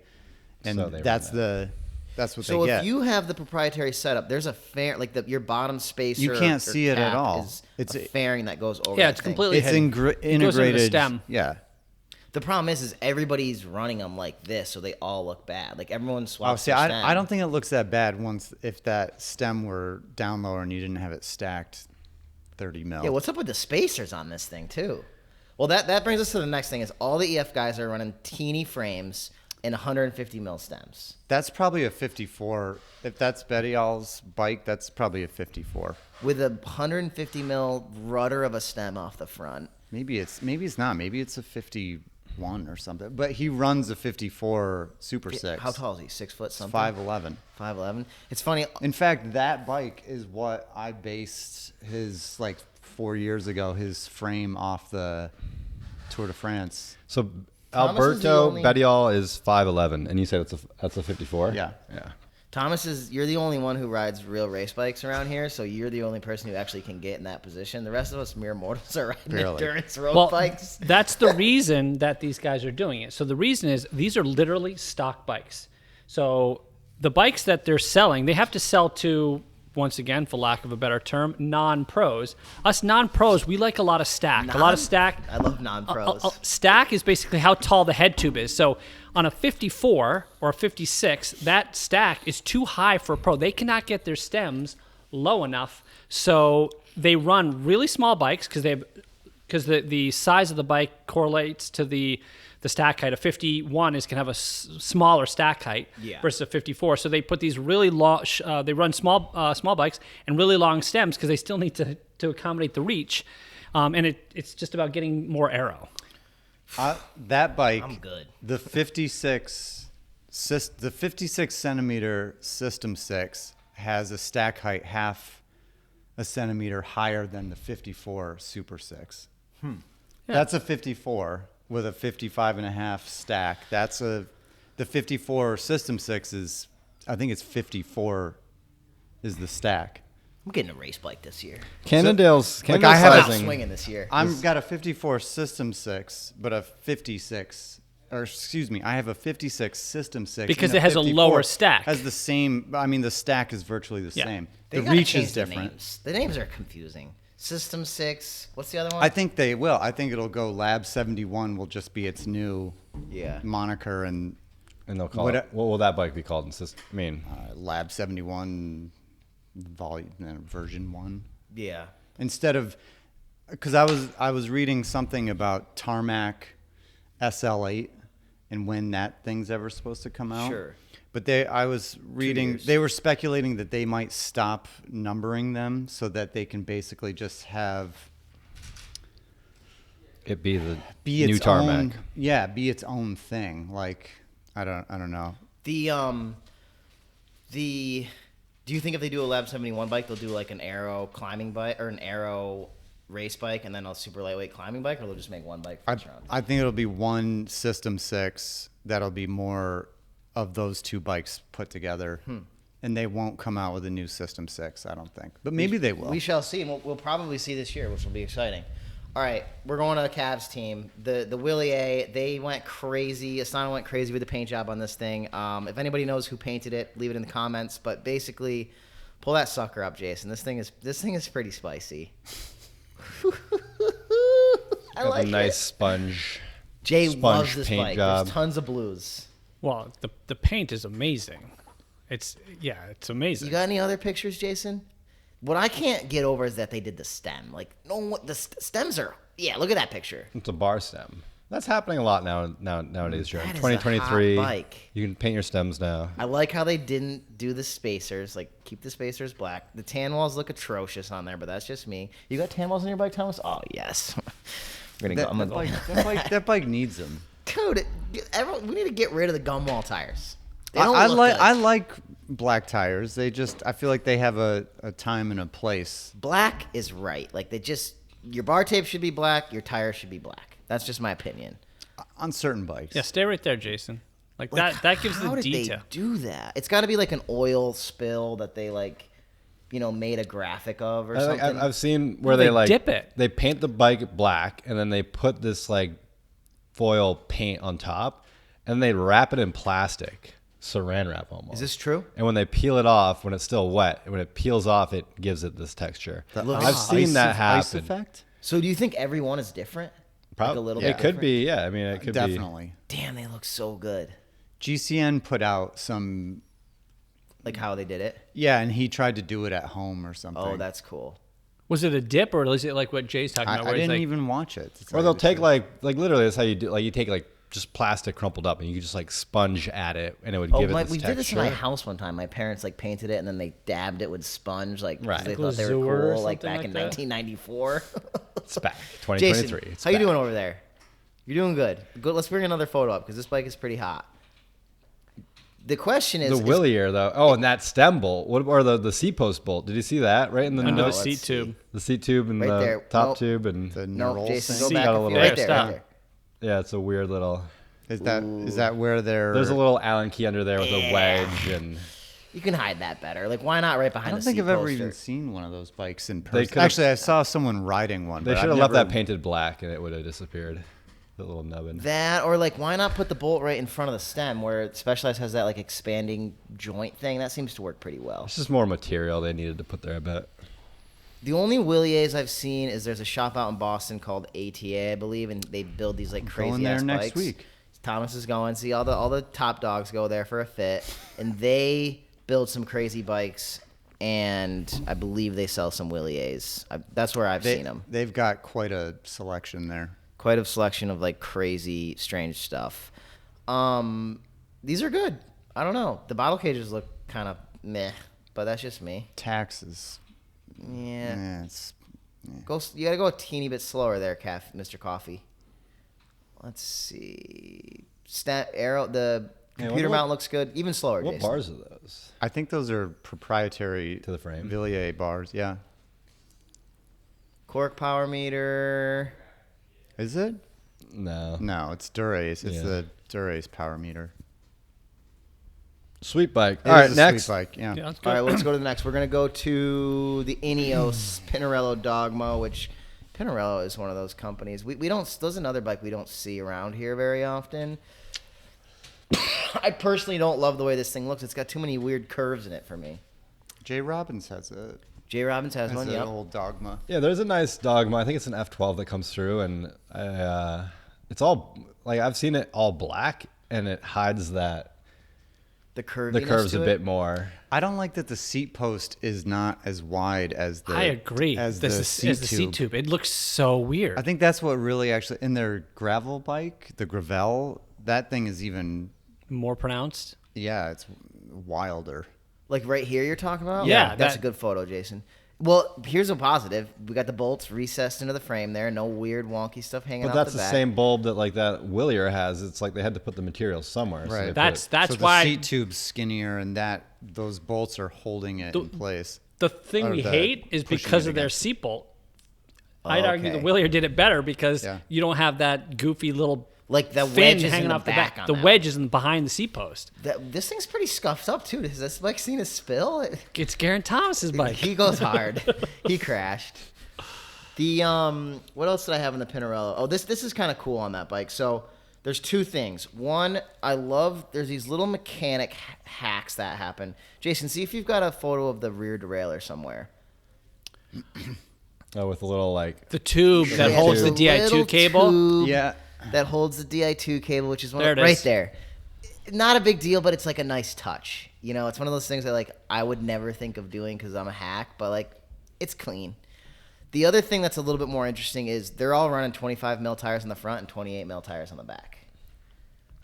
S4: and
S3: So they
S4: that's
S3: run
S4: that's what
S1: So
S4: they
S1: if
S4: get.
S1: you have the proprietary setup, there's a fair your bottom spacer.
S4: You can't
S1: or
S4: see it at
S1: cap
S4: all.
S1: Is
S4: It's
S1: a fairing that goes over.
S2: Yeah,
S1: that
S2: it's
S1: thing.
S2: completely
S4: It's
S2: hidden.
S4: integrated.
S2: It goes into the stem.
S4: Yeah.
S1: The problem is everybody's running them like this, so they all look bad. Like everyone swaps.
S4: Oh, see,
S1: their stem.
S4: I don't think it looks that bad if that stem were down lower and you didn't have it stacked 30 mil.
S1: Yeah, what's up with the spacers on this thing too? Well, that brings us to the next thing: is all the EF guys are running teeny frames and 150 mil stems.
S4: That's probably a 54. If that's Betty All's bike, that's probably a 54.
S1: With a 150 mil rudder of a stem off the front.
S4: Maybe it's not. Maybe it's a 51 or something. But he runs a 54 SuperSix.
S1: How tall is he? 6 foot something.
S4: 5'11".
S1: 5'11". It's funny.
S4: In fact, that bike is what I based his 4 years ago. His frame off the Tour de France.
S3: So
S1: Thomas is the
S3: Alberto
S1: only-
S3: Bettiol is 5'11", and you said that's a 54.
S4: Yeah.
S3: Yeah.
S1: Thomas you're the only one who rides real race bikes around here, so you're the only person who actually can get in that position. The rest of us mere mortals are riding
S4: Barely.
S1: endurance road
S2: Well,
S1: bikes.
S2: that's the reason that these guys are doing it. So the reason is these are literally stock bikes. So the bikes that they're selling, they have to sell to, once again, for lack of a better term, non-pros. Us non-pros, we like a lot of stack. A lot of stack.
S1: I love non-pros.
S2: Stack is basically how tall the head tube is. So on a 54 or a 56, that stack is too high for a pro. They cannot get their stems low enough. So they run really small bikes because the size of the bike correlates to the stack height. A 51 is can have a smaller stack height versus a 54. So they put these really long. They run small bikes and really long stems because they still need to accommodate the reach, and it's just about getting more aero.
S4: That bike,
S1: I'm good.
S4: the 56 centimeter System 6 has a stack height half a centimeter higher than the 54 SuperSix. That's a 54 with a 55 and a half stack. The 54 System 6 is, I think it's 54 is the stack.
S1: I'm getting a race bike this year.
S3: Cannondale's
S4: I have
S1: I'm not
S3: sizing.
S1: swinging this year.
S4: I've got a 54 System 6, but a 56, or excuse me, I have a 56 System 6.
S2: Because
S4: and
S2: it has a
S4: 54
S2: lower stack.
S4: Has the same, I mean, the stack is virtually the
S2: Yeah.
S4: same.
S1: They
S4: The
S1: gotta
S4: reach
S1: change
S4: is
S1: the
S4: different.
S1: names. The names are confusing. System 6. What's the other one?
S4: I think they will. I think it'll go Lab 71 will just be its new
S1: Yeah.
S4: moniker, and
S3: And they'll call it. What will that bike be called?
S4: Lab 71 version 1.
S1: Yeah.
S4: Instead of, because I was reading something about Tarmac SL8 and when that thing's ever supposed to come out.
S1: Sure.
S4: But I was reading,
S1: years.
S4: they were speculating that they might stop numbering them so that they can basically just have
S3: It be the
S4: be
S3: new
S4: its
S3: tarmac.
S4: own, yeah, be its own thing. Like I don't know.
S1: Do you think if they do a Lab 71 bike, they'll do like an aero climbing bike or an aero race bike and then a super lightweight climbing bike, or they'll just make one bike for each round?
S4: I think it'll be one System 6 that'll be more of those two bikes put together. And they won't come out with a new System 6, I don't think. But maybe they will.
S1: We shall see, and we'll probably see this year, which will be exciting. All right, we're going to the Cavs team. The Willier, they went crazy. Astana went crazy with the paint job on this thing. If anybody knows who painted it, leave it in the comments. But basically, pull that sucker up, Jason. This thing is pretty spicy. I
S3: Got
S1: like
S3: a nice
S1: it.
S3: sponge.
S1: Jay
S3: sponge
S1: loves this
S3: paint
S1: bike.
S3: job.
S1: There's tons of blues.
S2: Well, the paint is amazing. It's amazing.
S1: You got any other pictures, Jason? What I can't get over is that they did the stem. Like, no, the stems are. Yeah, look at that picture.
S3: It's a bar stem. That's happening a lot nowadays, Jaryn.
S1: That is a
S3: 2023.
S1: hot bike.
S3: You can paint your stems now.
S1: I like how they didn't do the spacers. Like, keep the spacers black. The tan walls look atrocious on there, but that's just me. You got tan walls on your bike, Thomas? Oh, yes. We're gonna go. I'm gonna go.
S4: That bike needs them.
S1: Dude, we need to get rid of the gum wall tires. They
S4: I
S1: don't look good.
S4: like black tires. I feel like they have a time and a place.
S1: Black is right. Like, your bar tape should be black. Your tires should be black. That's just my opinion.
S4: On certain bikes.
S2: Yeah, stay right there, Jason. Like that gives
S1: How
S2: the
S1: did
S2: detail.
S1: they do that? It's got to be like an oil spill that they made a graphic of or something.
S3: I've seen where
S2: They
S3: they
S2: dip it.
S3: They paint the bike black and then they put this like foil paint on top and they wrap it in plastic, saran wrap almost.
S1: Is this true?
S3: And when they peel it off, when it's still wet, when it peels off, it gives it this texture.
S1: looks-
S3: I've seen that
S4: Ice
S3: happen.
S4: effect?
S1: So do you think every one is different? Like a little
S3: It
S1: bit
S3: could
S1: different?
S3: be, yeah. I mean, it could be.
S4: Definitely.
S1: Damn, they look so good.
S4: GCN put out some,
S1: Like how they did it.
S4: yeah, and he tried to do it at home or something.
S1: Oh, that's cool.
S2: Was it a dip or is it like what Jay's talking about?
S4: I
S2: Where it's
S4: didn't
S2: like,
S4: even watch it. to tell
S3: Or
S4: you
S3: they'll
S4: the
S3: take
S4: truth.
S3: like literally that's how you do. Like you take like just plastic crumpled up and you just like sponge at it and it would
S1: Oh,
S3: give it this
S1: we
S3: texture.
S1: did this in my house one time. My parents like painted it and then they dabbed it with sponge, like 'cause
S3: Right.
S1: they thought they were
S2: Glazure or
S1: cool, like
S2: something
S1: back
S2: like
S1: in
S2: that?
S1: 1994.
S3: It's back. 2023.
S1: Jason,
S3: It's
S1: how you
S3: back.
S1: doing over there? You're doing good. Good. Let's bring another photo up because this bike is pretty hot. The question is,
S3: The Willier though. Oh, and that stem bolt. What or the seat post bolt? Did you see that right in the
S2: under the
S3: notes?
S2: seat tube.
S3: The seat tube and
S1: Right
S3: the
S1: there.
S3: top
S1: Nope.
S3: tube and
S4: the
S1: no,
S4: knurl
S1: Jason,
S4: thing?
S1: go back
S3: got a
S1: a few.
S3: little-
S1: Right
S2: There,
S1: there,
S2: stop.
S1: right there.
S3: yeah, it's a weird little.
S4: Is that where they're?
S3: There's a little Allen key under there with a wedge and.
S1: You can hide that better. Like, why not right behind
S4: I don't
S1: the
S4: think
S1: seat
S4: I've ever
S1: poster?
S4: even seen one of those bikes in
S3: They
S4: person.
S3: could've-
S4: Actually, I saw someone riding one.
S3: They
S4: but
S3: should
S4: I've
S3: have left
S4: never-
S3: that painted black and it would have disappeared. The little nubbin.
S1: That, or like, why not put the bolt right in front of the stem where Specialized has that like expanding joint thing? That seems to work pretty well.
S3: It's just more material they needed to put there, I bet.
S1: The only Williers I've seen is there's a shop out in Boston called ATA, I believe, and they build these like
S4: Going
S1: crazy
S4: there
S1: ass
S4: next
S1: bikes.
S4: week.
S1: Thomas is going. See, all the top dogs go there for a fit, and they build some crazy bikes. And I believe they sell some Williers. That's where I've seen them.
S4: They've got quite a selection there.
S1: Quite a selection of like crazy, strange stuff. These are good. I don't know. The bottle cages look kind of meh, but that's just me.
S4: Taxes.
S1: Yeah.
S4: Yeah,
S1: You gotta go a teeny bit slower there, Mr. Coffee. Let's see. The Computer mount looks good. Even slower,
S3: What
S1: Jason.
S3: bars are those?
S4: I think those are proprietary
S3: To the frame?
S4: Willier bars. Yeah.
S1: Cork power meter.
S4: Is it?
S3: No.
S4: No, it's Durace. It's
S3: Yeah.
S4: the Durace power meter.
S3: Sweet bike.
S4: It
S3: All right,
S4: is a
S3: next.
S4: sweet bike. Yeah.
S2: Yeah, that's good.
S1: All right, let's go to the next. We're going to go to the Ineos Pinarello Dogma, which Pinarello is one of those companies. We don't, those another bike we don't see around here very often. I personally don't love the way this thing looks. It's got too many weird curves in it for me.
S4: Jay Robbins has a
S1: Jay Robbins has one,
S4: an
S1: yep.
S4: old Dogma.
S3: Yeah, there's a nice Dogma. I think it's an F12 that comes through, and it's all like I've seen it all black, and it hides the curves
S1: to
S3: a
S1: it.
S3: bit more.
S4: I don't like that the seat post is not as wide as the.
S2: I agree.
S4: As
S2: This
S4: the
S2: is-
S4: seat
S2: as the seat tube. It looks so weird.
S4: I think that's what really actually in their gravel bike, the Gravel, that thing is even.
S2: More pronounced.
S4: Yeah, it's wilder.
S1: Like right here you're talking about?
S2: Yeah,
S1: That's a
S2: that-
S1: good photo, Jason. Well, here's a positive. We got the bolts recessed into the frame there. No weird wonky stuff hanging
S3: But
S1: off
S3: that's
S1: the
S3: the
S1: back.
S3: same bulb that like that Willier has. It's like they had to put the material somewhere. So
S4: Right.
S3: they put
S2: That's
S3: it-
S4: So the
S2: why
S4: seat tube's skinnier, and that those bolts are holding it in place.
S2: the thing
S4: or
S2: we
S4: the
S2: hate is
S4: pushing
S2: because
S4: it
S2: of their
S4: against.
S2: seat bolt. I'd argue the
S1: Okay.
S2: Willier did it better because
S4: Yeah.
S2: you don't have that goofy little
S1: Like the
S2: fin
S1: wedge is
S2: hanging
S1: in the
S2: off the
S1: back
S2: back.
S1: on
S2: The
S1: that
S2: wedge is in behind the seat post.
S1: This thing's pretty scuffed up too. Has this bike seen a spill?
S2: It's Gerraint Thomas's bike.
S1: He goes hard. He crashed. The what else did I have in the Pinarello? Oh, this is kind of cool on that bike. So there's two things. One, I love there's these little mechanic hacks that happen. Jason, see if you've got a photo of the rear derailleur somewhere.
S3: Oh, with a little like
S2: The tube that
S1: Yeah,
S2: holds the
S1: there's a little
S2: Di2 cable.
S1: tube
S4: Yeah.
S1: that holds the Di2 cable, which is one
S2: There
S1: of,
S2: it
S1: right
S2: is.
S1: there. Not a big deal, but it's like a nice touch. You know, it's one of those things that like I would never think of doing because I'm a hack, but like it's clean. The other thing that's a little bit more interesting is they're all running 25 mil tires on the front and 28 mil tires on the back,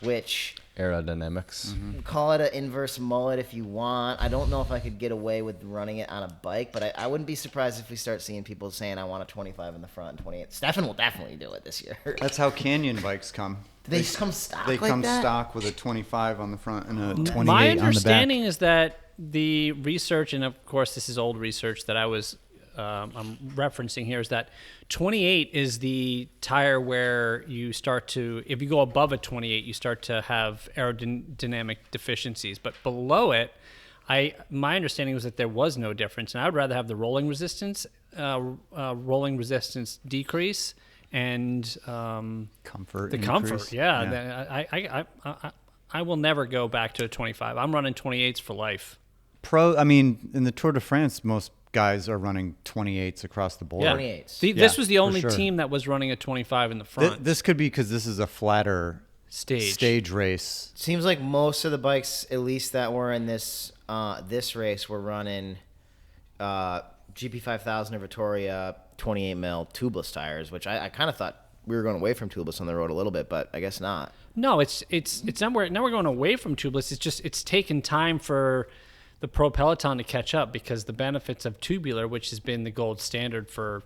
S1: which
S3: aerodynamics.
S1: call it an inverse mullet if you want. I don't know if I could get away with running it on a bike, but I wouldn't be surprised if we start seeing people saying I want a 25 in the front and 28. Stefan will definitely do it this year.
S4: That's how Canyon bikes come.
S1: Do they come stock
S4: They
S1: like
S4: come
S1: that?
S4: stock with a 25 on the front and a 28
S2: My
S4: on the back.
S2: understanding is that the research, and of course this is old research that I'm referencing here, is that 28 is the tire where you start to, if you go above a 28, you start to have aerodynamic deficiencies. But below it, my understanding was that there was no difference, and I would rather have the rolling resistance decrease and
S4: Comfort.
S2: the
S4: increase.
S2: comfort. Yeah. I will never go back to a 25. I'm running 28s for life.
S4: I mean, in the Tour de France, most guys are running 28s across the board.
S2: Yeah.
S1: 28s.
S2: This
S4: Yeah,
S2: was the
S4: for
S2: only
S4: sure.
S2: team that was running a 25 in the front
S4: This could be because this is a flatter
S2: stage.
S4: race.
S1: Seems like most of the bikes, at least that were in this race, were running GP5000 or Vittoria 28 mil tubeless tires, which I kind of thought we were going away from tubeless on the road a little bit, but I guess not.
S2: No, it's not. Now we're going away from tubeless. It's taken time for the pro peloton to catch up because the benefits of tubular, which has been the gold standard for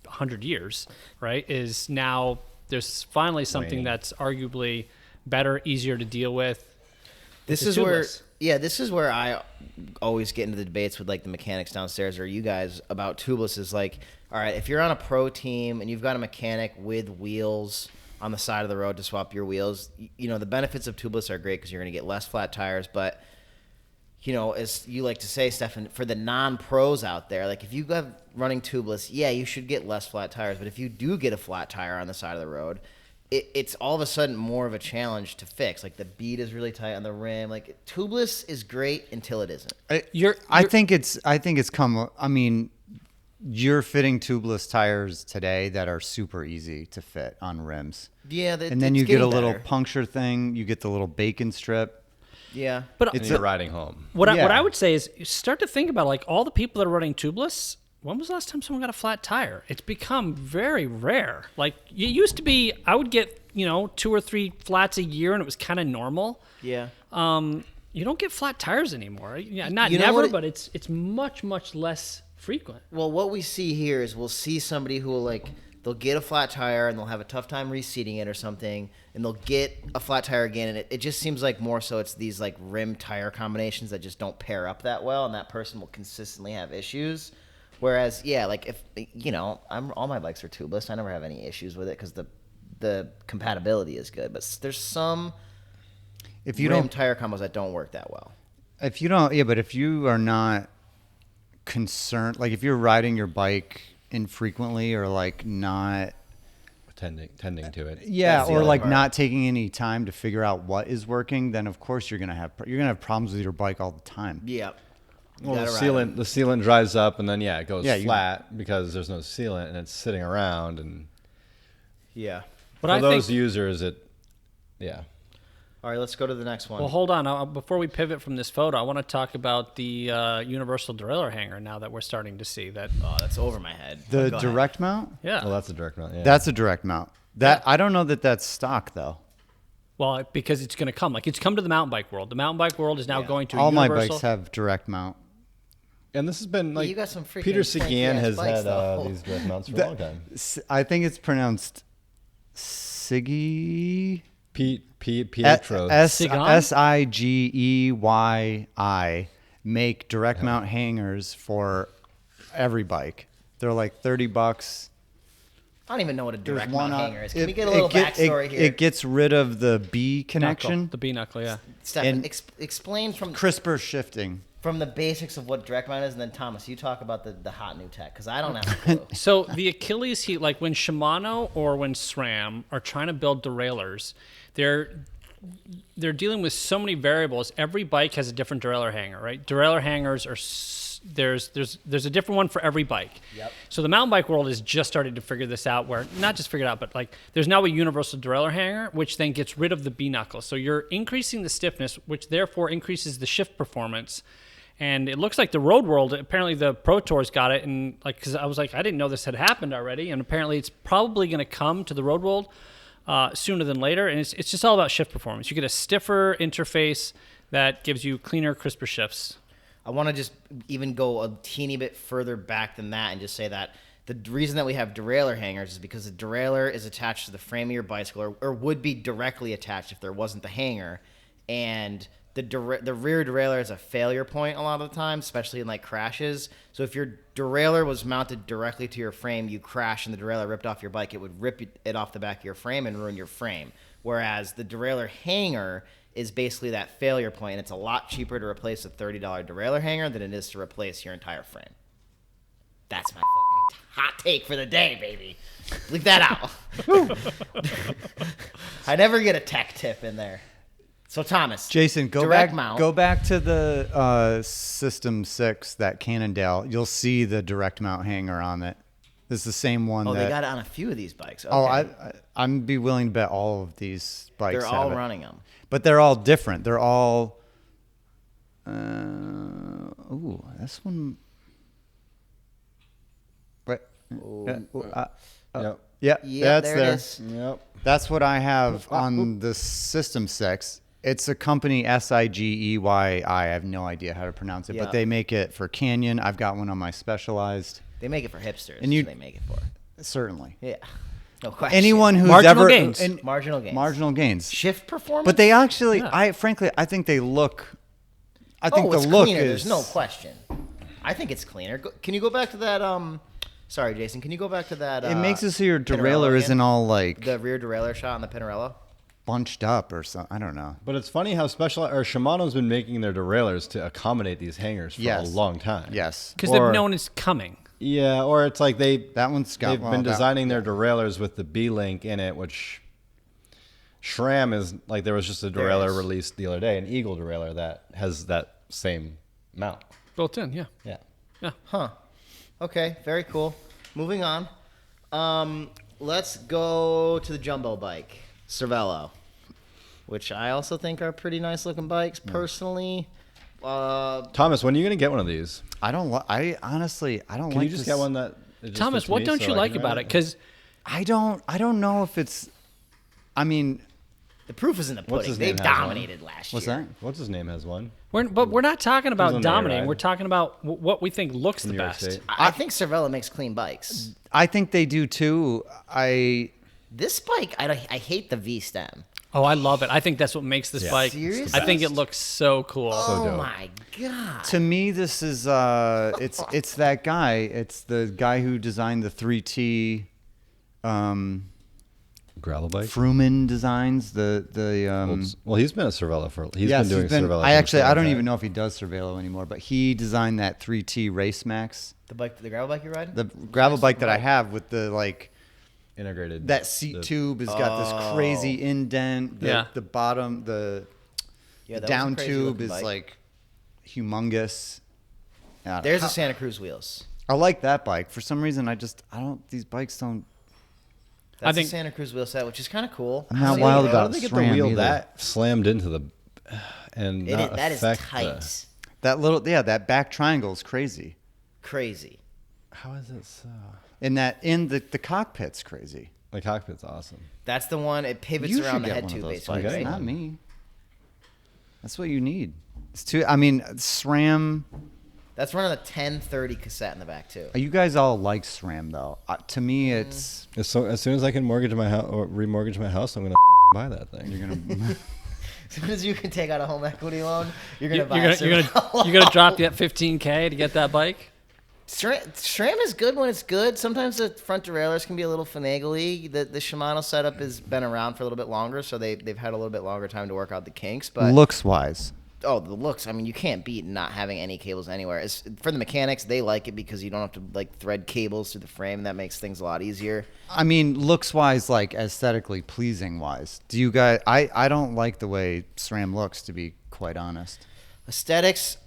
S2: 100 years, right, is now there's finally something
S3: Waning.
S2: that's arguably better, easier to deal with.
S1: This
S2: It's
S1: is where,
S2: tubeless.
S1: this is where I always get into the debates with like the mechanics downstairs or you guys about tubeless. Is like, all right, if you're on a pro team and you've got a mechanic with wheels on the side of the road to swap your wheels, you know the benefits of tubeless are great because you're going to get less flat tires, but you know, as you like to say, Stefan, for the non-pros out there, like if you have running tubeless, yeah, you should get less flat tires. But if you do get a flat tire on the side of the road, it's all of a sudden more of a challenge to fix. Like the bead is really tight on the rim. Like tubeless is great until it isn't.
S4: I think it's come. I mean, you're fitting tubeless tires today that are super easy to fit on rims.
S1: Yeah,
S4: And then you get a little puncture thing. You get the little bacon strip.
S1: Yeah,
S2: But
S3: And you're riding home.
S2: what
S4: Yeah.
S2: I would say is start to think about like all the people that are running tubeless. When was the last time someone got a flat tire? It's become very rare. Like it used to be, I would get 2 or 3 flats a year, and it was kind of normal.
S1: yeah.
S2: You don't get flat tires anymore. Yeah, not
S1: You know
S2: never,
S1: what
S2: but it's much less frequent.
S1: Well, what we see here is we'll see somebody who will like they'll get a flat tire and they'll have a tough time reseating it or something, and they'll get a flat tire again, and it just seems like more so it's these like rim tire combinations that just don't pair up that well, and that person will consistently have issues. Whereas, yeah, like if all my bikes are tubeless, I never have any issues with it because the compatibility is good. But there's some rim tire combos that don't work that well.
S4: But if you are not concerned, like if you're riding your bike infrequently or like not
S3: tending to it,
S4: or like not taking any time to figure out what is working, then of course you're gonna have problems with your bike all the time.
S1: Yeah.
S3: Well, the sealant dries up, and then it goes flat because there's no sealant, and it's sitting around, and
S2: But
S3: for those users, All
S1: right, let's go to the next one.
S2: Well, hold on. Before we pivot from this photo, I want to talk about the universal derailleur hanger now that we're starting to see that.
S1: Oh, that's over my head.
S4: The direct mount?
S2: Yeah.
S3: Well, that's a direct mount. Yeah.
S4: That's a direct mount. I don't know that that's stock though.
S2: Well, because it's going to come. Like, it's come to the mountain bike world. The mountain bike world is now going to
S4: all
S2: universal.
S4: my bikes have direct mount.
S3: And this has been like
S1: you got some freaking
S3: Peter Sigeyi has
S1: bikes,
S3: had these direct mounts for a long time.
S4: I think it's pronounced Sigeyi.
S3: Pietro.
S4: Sigeyi make direct mount hangers for every bike. They're like $30.
S1: I don't even know what a direct
S4: There's
S1: mount hanger is. Can we get a little backstory here?
S4: It gets rid of the B connection.
S2: Knuckle, the B knuckle, yeah.
S1: Stefan, explain from
S4: crisper shifting.
S1: From the basics of what direct mount is, and then Thomas, you talk about the hot new tech, because I don't have a clue.
S2: So the Achilles heel, like when Shimano or when SRAM are trying to build derailleurs, they're dealing with so many variables. Every bike has a different derailleur hanger, right? Derailleur hangers are there's a different one for every bike.
S1: Yep.
S2: So the mountain bike world is just starting to figure this out, where not just figured out, but like there's now a universal derailleur hanger, which then gets rid of the B knuckle. So you're increasing the stiffness, which therefore increases the shift performance. And it looks like the road world, apparently the Pro Tour's got it, and like, because I was like, I didn't know this had happened already, and apparently it's probably going to come to the road world sooner than later, and it's just all about shift performance. You get a stiffer interface that gives you cleaner, crisper shifts.
S1: I want to just even go a teeny bit further back than that and just say that the reason that we have derailleur hangers is because the derailleur is attached to the frame of your bicycle, or would be directly attached if there wasn't the hanger, and the rear derailleur is a failure point a lot of the time, especially in like crashes. So if your derailleur was mounted directly to your frame, you crash and the derailleur ripped off your bike, it would rip it off the back of your frame and ruin your frame. Whereas the derailleur hanger is basically that failure point, and it's a lot cheaper to replace a $30 derailleur hanger than it is to replace your entire frame. That's my fucking hot take for the day, baby. Leave that out. I never get a tech tip in there. So Thomas,
S4: Jason, go back to the System 6, that Cannondale. You'll see the direct mount hanger on it. This is the same one.
S1: They got it on a few of these bikes. Okay.
S4: Oh, I'm be willing to bet all of these bikes.
S1: They're all running them,
S4: but they're all different. They're all. Ooh, this one. What?
S3: Yep.
S4: Yeah, that's
S1: there
S4: there.
S1: it is.
S3: Yep.
S4: That's what I have on the System 6. It's a company, Sigeyi. I have no idea how to pronounce it, but they make it for Canyon. I've got one on my Specialized.
S1: They make it for hipsters.
S4: And
S1: they make it for.
S4: Certainly.
S1: Yeah. No question.
S4: Anyone who's
S2: Marginal
S4: ever
S2: gains.
S4: Marginal gains.
S1: Shift performance.
S4: But they actually, I think they look. I think the
S1: it's
S4: look
S1: cleaner.
S4: is.
S1: There's no question. I think it's cleaner. Can you go back to that? Sorry, Jason. Can you go back to that?
S4: It makes it so your
S1: Pinarello
S4: derailleur
S1: again?
S4: isn't all like
S1: The rear derailleur shot on the Pinarello.
S4: bunched up or something. I don't know.
S3: But it's funny how Shimano's been making their derailleurs to accommodate these hangers for a long time.
S4: Yes.
S2: Because they've known it's coming.
S3: Yeah, or it's like they've been designing their derailleurs with the B-link in it, which SRAM is like, there was just a derailleur released the other day, an Eagle derailleur that has that same mount.
S2: Built in, yeah.
S3: Yeah.
S1: Huh. Okay. Very cool. Moving on. Let's go to the jumbo bike, Cervelo, which I also think are pretty nice looking bikes personally.
S3: Thomas, when are you going to get one of these?
S4: I honestly don't
S3: Can
S4: like
S3: you just
S4: this.
S3: get one that
S2: Thomas, what don't you like about it? Because
S4: I don't know if it's. I mean,
S1: The proof is in the
S3: What's
S1: pudding.
S3: his
S1: They
S3: name has one?
S1: dominated last
S4: What's
S1: year.
S4: that?
S3: What's his name has one?
S2: But we're not talking
S3: Who's
S2: about
S3: on the
S2: dominating.
S3: ride?
S2: We're talking about what we think looks the
S3: New York
S2: best.
S3: State.
S1: I think Cervelo makes clean bikes.
S4: I think they do too.
S1: This bike, I hate the V stem.
S2: Oh, I love it. I think that's what makes this
S3: Yeah.
S2: bike.
S1: Seriously?
S2: I think it looks so cool.
S1: Oh
S3: dope.
S1: my god!
S4: To me, this is it's that guy. It's the guy who designed the 3T.
S3: Gravel bike.
S4: Fruman Designs. The
S3: Well, he's been at Cervelo for. He's been doing Cervelo.
S4: I don't even know if he does Cervelo anymore, but he designed that 3T Race Max,
S1: The gravel bike you're riding.
S4: the gravel bike that I have with the
S3: integrated.
S4: that seat tube has got this crazy indent.
S2: Yeah.
S4: The bottom, the
S1: Yeah, that was a
S4: down
S1: crazy
S4: tube
S1: looking
S4: is
S1: bike.
S4: like humongous.
S1: There's the Santa Cruz wheels.
S4: I like that bike. For some reason, I don't. These bikes don't.
S1: That's
S2: think-
S1: the Santa Cruz wheel set, which is kind of cool.
S4: I'm not
S1: See,
S4: wild
S3: How
S4: about
S3: did they get the
S4: SRAM
S3: wheel
S4: either.
S3: that slammed into the and
S1: It,
S3: not
S1: that is
S3: affect
S1: tight.
S4: That back triangle is crazy.
S1: Crazy.
S3: How is it so?
S4: And the cockpit's crazy.
S3: The cockpit's awesome.
S1: That's the one. It pivots
S4: You
S1: around
S4: should
S1: the
S4: get
S1: head
S4: one of
S1: tube,
S4: those
S1: basically.
S4: bikes,
S1: Right?
S4: not me. That's what you need. It's too. I mean, SRAM.
S1: That's running a 1030 cassette in the back too.
S4: You guys all like SRAM though. To me, it's
S3: As soon as I can mortgage my house or remortgage my house, I'm gonna buy that thing.
S4: you're gonna.
S1: As soon as you can take out a home equity loan, you're
S2: You're
S1: gonna buy.
S2: you're gonna drop that $15K to get that bike.
S1: SRAM is good when it's good. Sometimes the front derailleurs can be a little finagly. The Shimano setup has been around for a little bit longer, so they've had a little bit longer time to work out the kinks. But
S4: Looks wise.
S1: oh, the looks! I mean, you can't beat not having any cables anywhere. For the mechanics, they like it because you don't have to like thread cables through the frame. And that makes things a lot easier.
S4: I mean, looks wise, like aesthetically pleasing wise. Do you guys? I don't like the way SRAM looks, to be quite honest.
S1: Aesthetics.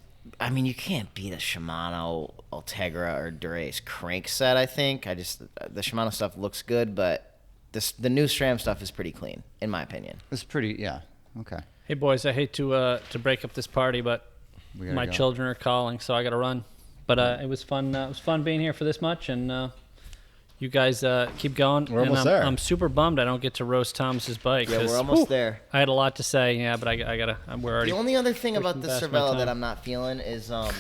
S1: I mean, you can't beat a Shimano Ultegra or Durace crank set. I think the Shimano stuff looks good, but the new SRAM stuff is pretty clean, in my opinion.
S4: It's pretty. Yeah. Okay.
S2: Hey boys, I hate to break up this party, but
S4: We gotta
S2: my
S4: go.
S2: children are calling, so I got to run. But it was fun. It was fun being here for this much, and you guys keep going.
S3: We're
S2: And
S3: almost there.
S2: I'm super bummed I don't get to roast Thomas's bike.
S1: Yeah,
S2: 'cause,
S1: we're almost
S2: whew,
S1: there.
S2: I had a lot to say, yeah, but I gotta. We're already.
S1: The only other thing about the
S2: past my
S1: Cervelo
S2: time.
S1: that I'm not feeling is all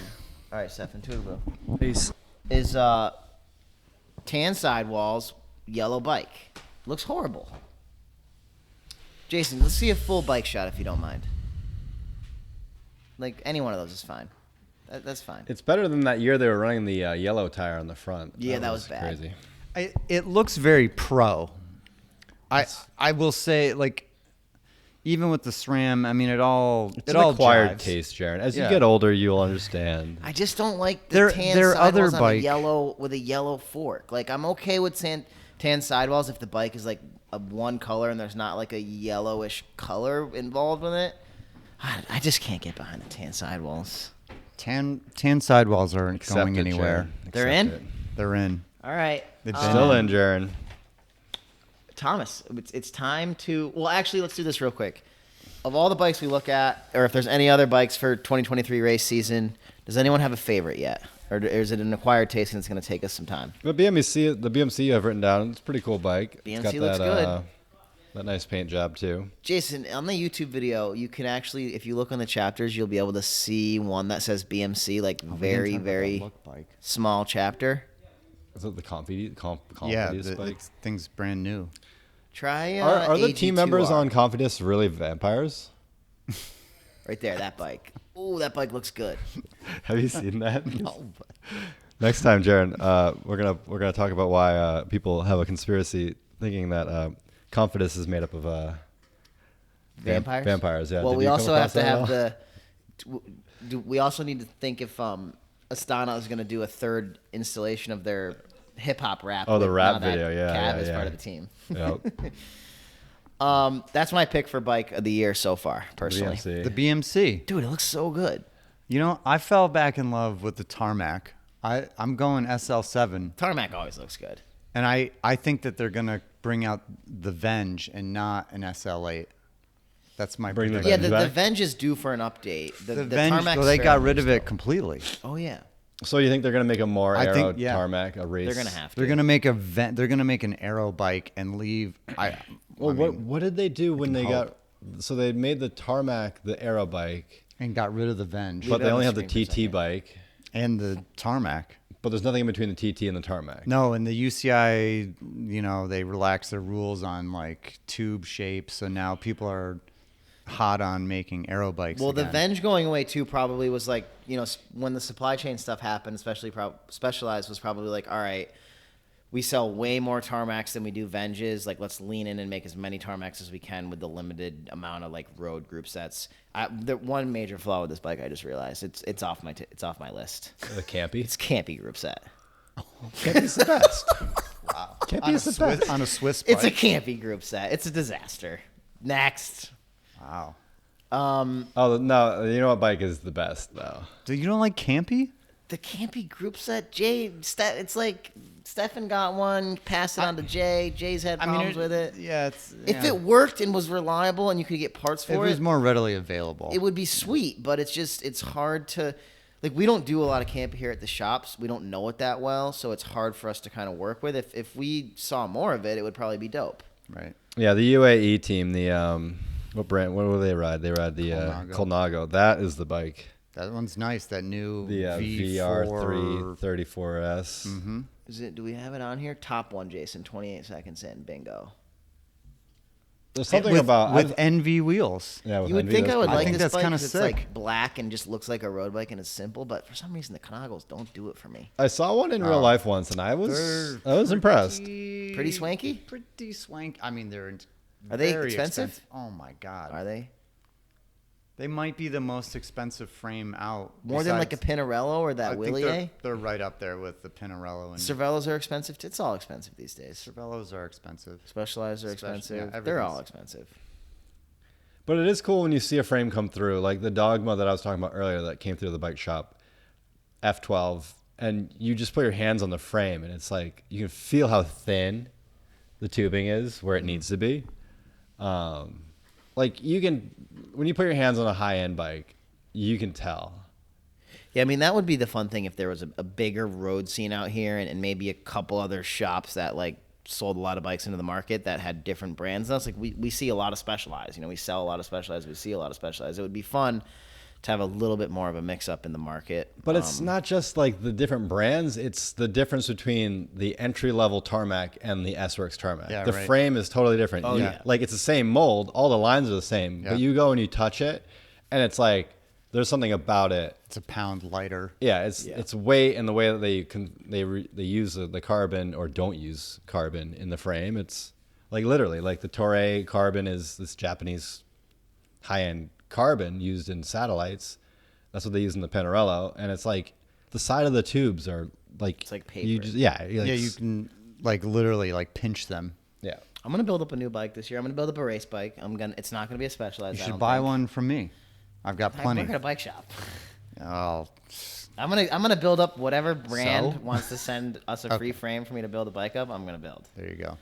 S1: right, Stefan, two blue.
S2: Peace.
S1: Is tan sidewalls, yellow bike. Looks horrible. Jason, let's see a full bike shot if you don't mind. Like any one of those is fine. That's fine.
S3: It's better than that year they were running the yellow tire on the front.
S1: Yeah, that was bad.
S3: crazy.
S4: It looks very pro. I will say, like, even with the SRAM, I mean, it all
S3: It's
S4: it
S3: an
S4: all
S3: acquired
S4: jives.
S3: taste, Jaryn. As
S4: Yeah.
S3: you get older, you'll understand.
S1: I just don't like the
S4: There-
S1: tan
S4: there are
S1: sidewalls
S4: other
S1: on a
S4: bike-
S1: yellow with a yellow fork. Like I'm okay with tan sidewalls if the bike is like a one color and there's not like a yellowish color involved with it. I just can't get behind the tan sidewalls.
S4: Tan sidewalls aren't
S3: Accept
S4: going
S3: it,
S4: anywhere.
S3: Jaryn.
S1: They're
S3: Accept
S1: in?
S3: it.
S4: They're in.
S1: All right,
S4: They've been
S3: Still in, Jaryn.
S1: Thomas, it's time to. Well, actually, let's do this real quick. Of all the bikes we look at, or if there's any other bikes for 2023 race season, does anyone have a favorite yet, or is it an acquired taste and it's going to take us some time?
S3: The BMC I've written down. It's a pretty cool bike. It's
S1: BMC looks good.
S3: That nice paint job too.
S1: Jason, on the YouTube video, you can actually, if you look on the chapters, you'll be able to see one that says BMC, like very, very
S4: Look bike.
S1: small chapter.
S3: Is it the Confidence
S4: Yeah,
S3: bike?
S4: thing's brand new.
S1: Try
S3: Are the team members
S1: AG2R.
S3: on Confidence really vampires?
S1: Right there, that bike. Ooh, that bike looks good.
S3: Have you seen that?
S1: No,
S3: Next time, Jaryn, we're gonna talk about why people have a conspiracy thinking that Confidence is made up of
S1: vampires.
S3: Vampires, yeah.
S1: Well,
S3: Did
S1: we
S3: you come
S1: also have
S3: across
S1: to
S3: that at
S1: have
S3: all?
S1: we also need to think if Astana is going to do a third installation of their hip hop rap.
S3: Oh, the
S1: with
S3: rap
S1: now that
S3: video, yeah,
S1: Cav
S3: yeah,
S1: is
S3: yeah.
S1: part of the team.
S3: Yep.
S1: That's my pick for bike of the year so far, personally.
S3: BMC.
S4: The BMC.
S1: Dude, it looks so good.
S4: You know, I fell back in love with the Tarmac. I'm going SL7,
S1: Tarmac always looks good.
S4: and I think that they're gonna bring out the Venge and not an SL8. That's my
S3: Bring the
S4: prediction.
S1: Yeah,
S3: Venge
S1: the
S3: back?
S1: Venge is due for an update.
S4: The Venge,
S1: Tarmac's
S4: well, they got
S1: fairly
S4: rid of
S1: new
S4: it
S1: still.
S4: completely.
S1: Oh yeah,
S3: So you think they're gonna make a more
S4: I
S3: aero
S4: think- yeah.
S3: tarmac, a race?
S1: they're gonna have to.
S4: They're gonna make they're gonna make an aero bike and leave.
S3: Well, what did they do when they
S4: hope.
S3: got so they made the Tarmac the aero bike,
S4: And got rid of the Venge
S3: but
S1: it
S3: they
S1: on
S3: only
S1: the
S3: have the
S1: screen for a
S3: TT
S1: second.
S3: bike.
S4: and the Tarmac.
S3: But there's nothing in between the TT and the Tarmac.
S4: No, and the UCI, they relaxed their rules on like tube shapes, so now people are hot on making aero bikes.
S1: Well, the
S4: again.
S1: Venge going away too probably was like, when the supply chain stuff happened, especially Specialized was probably like, all right, we sell way more Tarmacs than we do Venges. Like, let's lean in and make as many Tarmacs as we can with the limited amount of like road group sets. The one major flaw with this bike, I just realized it's off my list.
S3: The Campy.
S1: It's campy group set.
S3: Campy's the best. Wow. Campy is the best.
S4: On a Swiss bike.
S1: It's a campy group set. It's a disaster. Next.
S4: Wow.
S3: Oh no! You know what bike is the best though?
S4: Do you don't like campy?
S1: The campy group set, it's like Stefan got one, passed it on to Jay. Jay's had problems with it.
S4: Yeah,
S1: If it worked and was reliable and you could get parts
S4: if it
S1: for
S4: was
S1: it,
S4: more readily available.
S1: it would be sweet. But it's hard to, like, we don't do a lot of camping here at the shops. We don't know it that well, so it's hard for us to kind of work with. If we saw more of it, it would probably be dope.
S4: Right.
S3: Yeah, the UAE team. The what brand? What do they ride? They ride the Colnago. That is the bike.
S4: That one's nice. That new
S3: The
S4: V4
S3: VR3 34S.
S4: Mm-hmm.
S1: Do we have it on here? Top one, Jason. 28 seconds in. Bingo.
S3: There's something
S4: with,
S3: about
S4: with NV wheels.
S3: yeah. With
S1: You would
S3: Envy,
S1: think
S3: that's
S1: I would
S3: pretty
S1: like
S3: cool.
S1: this
S4: that's
S1: bike
S4: kinda
S1: 'cause it's
S4: sick.
S1: like black and just looks like a road bike and it's simple, but for some reason the Cannagles don't do it for me.
S3: I saw one in real life once, and I was impressed.
S1: Pretty swanky?
S4: Pretty swanky. I mean, they're
S1: Are they
S4: very
S1: expensive?
S4: Oh my god.
S1: Are they?
S4: They might be the most expensive frame out.
S1: More than like a
S4: besides-
S1: Pinarello or
S4: I
S1: that
S4: think
S1: Willier?
S4: they're right up there with the Pinarello and
S1: Cervelos are expensive. It's all expensive these days.
S4: Cervelos are expensive.
S1: Specialized are
S4: Especially-
S1: expensive.
S4: yeah,
S1: They're all
S4: everything's-
S1: expensive.
S3: But it is cool when you see a frame come through, like the Dogma that I was talking about earlier that came through the bike shop, F12, and you just put your hands on the frame, and it's like you can feel how thin the tubing is where it needs to be. Like you can, when you put your hands on a high-end bike, you can tell.
S1: Yeah, I mean, that would be the fun thing if there was a bigger road scene out here and maybe a couple other shops that like sold a lot of bikes into the market that had different brands. And that's like we see a lot of Specialized. We sell a lot of Specialized. We see a lot of Specialized. It would be fun to have a little bit more of a mix-up in the market.
S3: But it's not just like the different brands, it's the difference between the entry-level Tarmac and the S-Works Tarmac.
S4: Yeah,
S3: the
S4: right.
S3: frame is totally different.
S1: Oh, yeah.
S3: Like it's the same mold, all the lines are the same,
S4: Yeah.
S3: but you go and you touch it, and it's like there's something about it.
S4: It's a pound lighter.
S3: Yeah, it's weight and the way that they use the carbon or don't use carbon in the frame. It's like literally like the Toray carbon is this Japanese high-end carbon used in satellites. That's what they use in the Pinarello, and it's like the side of the tubes are like
S1: It's like paper.
S3: You just, yeah,
S4: You can like literally like pinch them.
S3: yeah.
S1: I'm gonna build up a new bike this year. I'm gonna build up a race bike. It's not gonna be a Specialized.
S4: You
S1: I
S4: should
S1: don't
S4: buy
S1: think.
S4: one from me. I've got
S1: I
S4: plenty.
S1: work at a bike shop.
S4: Oh,
S1: I'm gonna build up whatever brand
S4: So?
S1: wants to send us a free frame for me to build a bike up. I'm gonna build.
S4: there you go.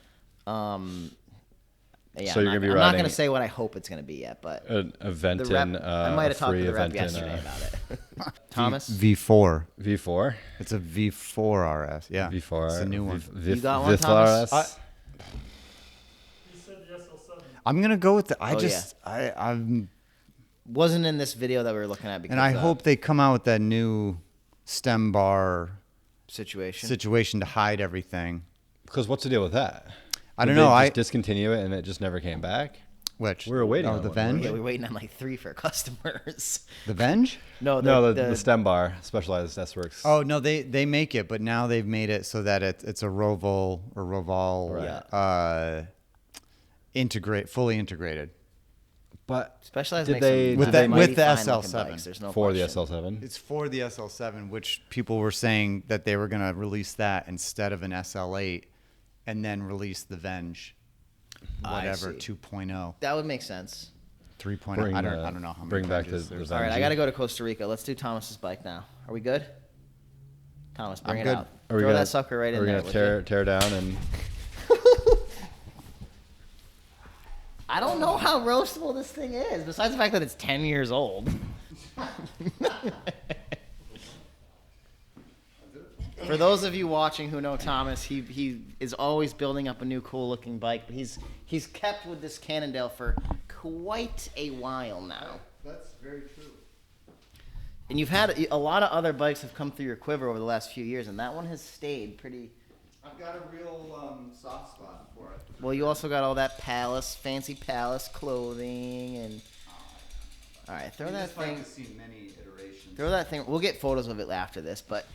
S1: Yeah,
S3: So you're gonna be
S1: I'm not
S3: riding
S1: gonna say what I hope it's gonna be yet, but
S3: An event
S1: the rep,
S3: in
S1: I might have talked
S3: free
S1: to the rep
S3: event
S1: yesterday
S3: in
S1: about it. Thomas,
S4: V4.
S3: V4.
S4: It's a V4 RS. Yeah.
S3: V4.
S4: It's a new one.
S1: You got one, Thomas?
S5: He said the SL7.
S4: I'm gonna go with the.
S1: Oh,
S4: I'm
S1: wasn't in this video that we were looking at because
S4: and I hope they come out with that new stem bar
S1: situation.
S4: situation to hide everything.
S3: Because what's the deal with that?
S4: I
S3: Did
S4: don't
S3: they
S4: know.
S3: just discontinue it and it just never came back.
S4: Which
S3: We were waiting
S4: Oh,
S3: on
S4: the
S3: one,
S4: Venge.
S1: Yeah, we're waiting on like 3 for customers.
S4: The Venge.
S1: No,
S3: No, the stem bar, Specialized S-Works.
S4: Oh no, they make it, but now they've made it so that it's a Roval or Roval fully integrated.
S3: But
S1: Specialized
S3: Did
S1: makes
S3: they-
S1: some
S3: With that-
S1: mighty
S4: with the
S1: fine
S4: SL7.
S1: looking bikes, there's no
S3: for the
S1: question.
S3: SL7.
S4: It's for the SL7, which people were saying that they were going to release that instead of an SL8 and then release the Venge, whatever,
S1: see.
S4: 2.0,
S1: That would make sense.
S4: 3.0. I don't know how many
S3: bring back
S4: Venges
S3: the
S4: there's.
S1: All right, I
S3: Venge.
S1: got to go to Costa Rica. Let's do Thomas's bike now. Are we good? Thomas, bring
S4: I'm
S1: it
S4: good.
S1: out.
S3: Are we
S1: Throw
S3: gonna-
S1: that sucker right in
S3: Are we
S1: there.
S3: gonna
S1: would you?
S3: tear down and
S1: I don't know how roastable this thing is, besides the fact that it's 10 years old. For those of you watching who know Thomas, he is always building up a new cool looking bike, but he's kept with this Cannondale for quite a while now.
S4: That's very true.
S1: And you've had a lot of other bikes have come through your quiver over the last few years, and that one has stayed pretty.
S4: I've got a real soft spot for it.
S1: Well, you also got all that fancy Palace clothing, and all right, throw that thing.
S4: I've seen many iterations.
S1: Throw that thing. We'll get photos of it after this, but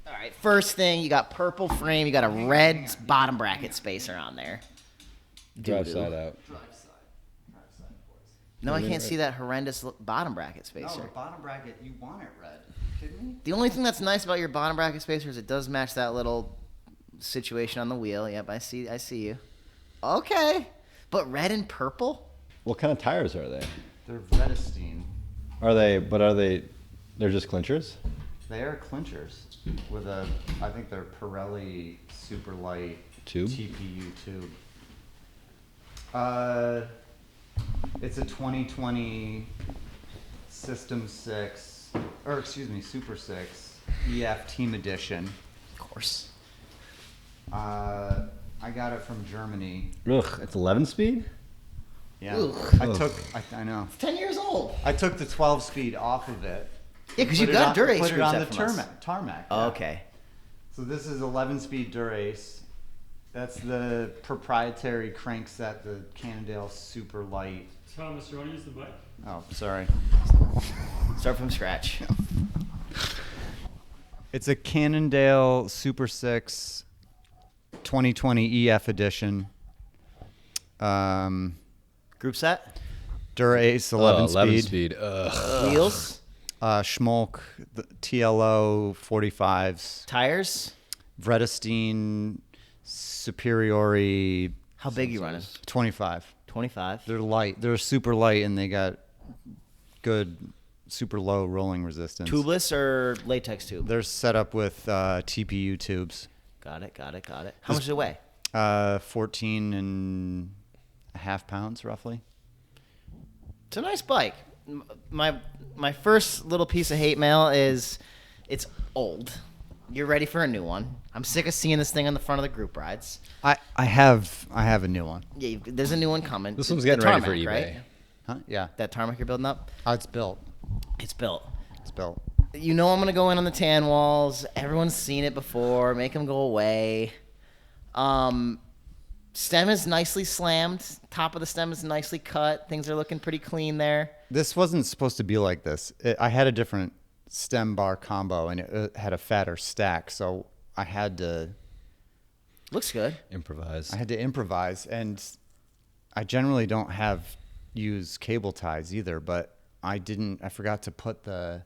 S1: all right. First thing, you got purple frame. You got a red bottom bracket spacer on there.
S3: Drive
S1: Doo-doo.
S3: side out.
S4: Drive side, boys.
S1: No, I can't see that horrendous bottom bracket spacer.
S4: No, the bottom bracket, you want it red. Kidding me?
S1: The only thing that's nice about your bottom bracket spacer is it does match that little situation on the wheel. Yep, I see you. Okay, but red and purple.
S3: What kind of tires are they?
S4: They're Vredestein.
S3: Are they? But are they? They're just clinchers.
S4: They are clinchers with I think they're Pirelli super light
S3: Tube?
S4: TPU tube. It's a 2020 SuperSix EF Team Edition.
S1: Of course.
S4: I got it from Germany.
S3: Ugh, it's 11 speed.
S4: Yeah,
S1: Ugh.
S4: I know.
S1: 10 years old.
S4: I took the 12 speed off of it.
S1: Yeah, because you
S4: Put it
S1: got
S4: on-
S1: Durace
S4: Put it on the
S1: screws from us.
S4: tarmac.
S1: Oh,
S4: yeah.
S1: okay.
S4: So this is 11 speed Durace. That's the proprietary crankset, the Cannondale Super Light.
S5: Thomas, you want to use the mic?
S4: Oh, sorry.
S1: Start from scratch.
S4: It's a Cannondale SuperSix 2020 EF edition.
S1: Group set.
S4: Durace 11 speed.
S3: speed. Ugh.
S1: Wheels.
S4: Schmolk, the TLO 45s.
S1: Tires.
S4: Vredestein Superiori
S1: How big you running?
S4: 25.
S1: 25.
S4: They're light. They're super light, and they got good super low rolling resistance.
S1: Tubeless or latex tube?
S4: They're set up with TPU tubes.
S1: Got it. How much does it weigh?
S4: 14 and a half pounds, roughly.
S1: It's a nice bike. My first little piece of hate mail is it's old. You're ready for a new one. I'm sick of seeing this thing on the front of the group rides.
S4: I have a new one.
S1: Yeah, there's a new one coming.
S3: This one's
S1: The
S3: getting ready for
S1: Tarmac,
S3: eBay.
S1: right?
S4: Huh? Yeah.
S1: That Tarmac you're building up?
S4: It's built.
S1: It's built.
S4: It's built.
S1: You know I'm going to go in on the tan walls. Everyone's seen it before. Make them go away. Stem is nicely slammed. Top of the stem is nicely cut. Things are looking pretty clean there.
S4: This wasn't supposed to be like this. I had a different stem bar combo, and it had a fatter stack, so I had to
S1: Looks good.
S3: Improvise.
S4: improvise, and I generally don't use cable ties either, but I forgot to put the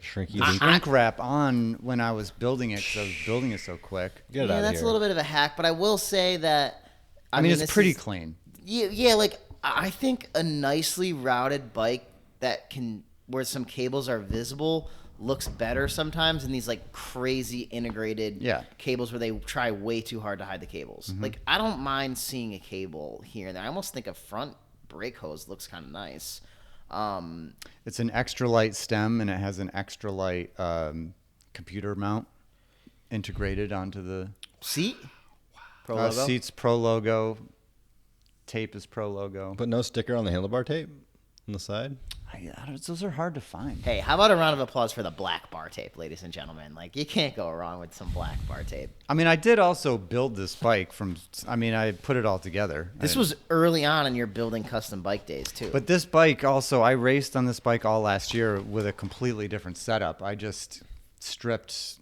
S3: Shrinky.
S4: shrink wrap on when I was building it because I was building it so quick.
S3: Get it
S1: Yeah,
S3: out of
S1: that's
S3: here.
S1: a little bit of a hack, but I will say that
S4: I mean,
S1: this
S4: it's pretty
S1: is-
S4: clean.
S1: Yeah, like I think a nicely routed bike where some cables are visible looks better sometimes than these like crazy integrated cables where they try way too hard to hide the cables.
S4: Mm-hmm.
S1: Like I don't mind seeing a cable here and there. I almost think a front brake hose looks kind of nice.
S4: It's an extra light stem, and it has an extra light computer mount integrated onto the
S1: Seat? Pro logo?
S4: seats. Pro logo. Tape is pro logo.
S3: But no sticker on the handlebar tape on the side?
S4: Those are hard to find.
S1: Hey, how about a round of applause for the black bar tape, ladies and gentlemen? Like, you can't go wrong with some black bar tape.
S4: I mean, I did also build this bike I put it all together.
S1: This was early on in your building custom bike days, too.
S4: But this bike also, I raced on this bike all last year with a completely different setup. I just stripped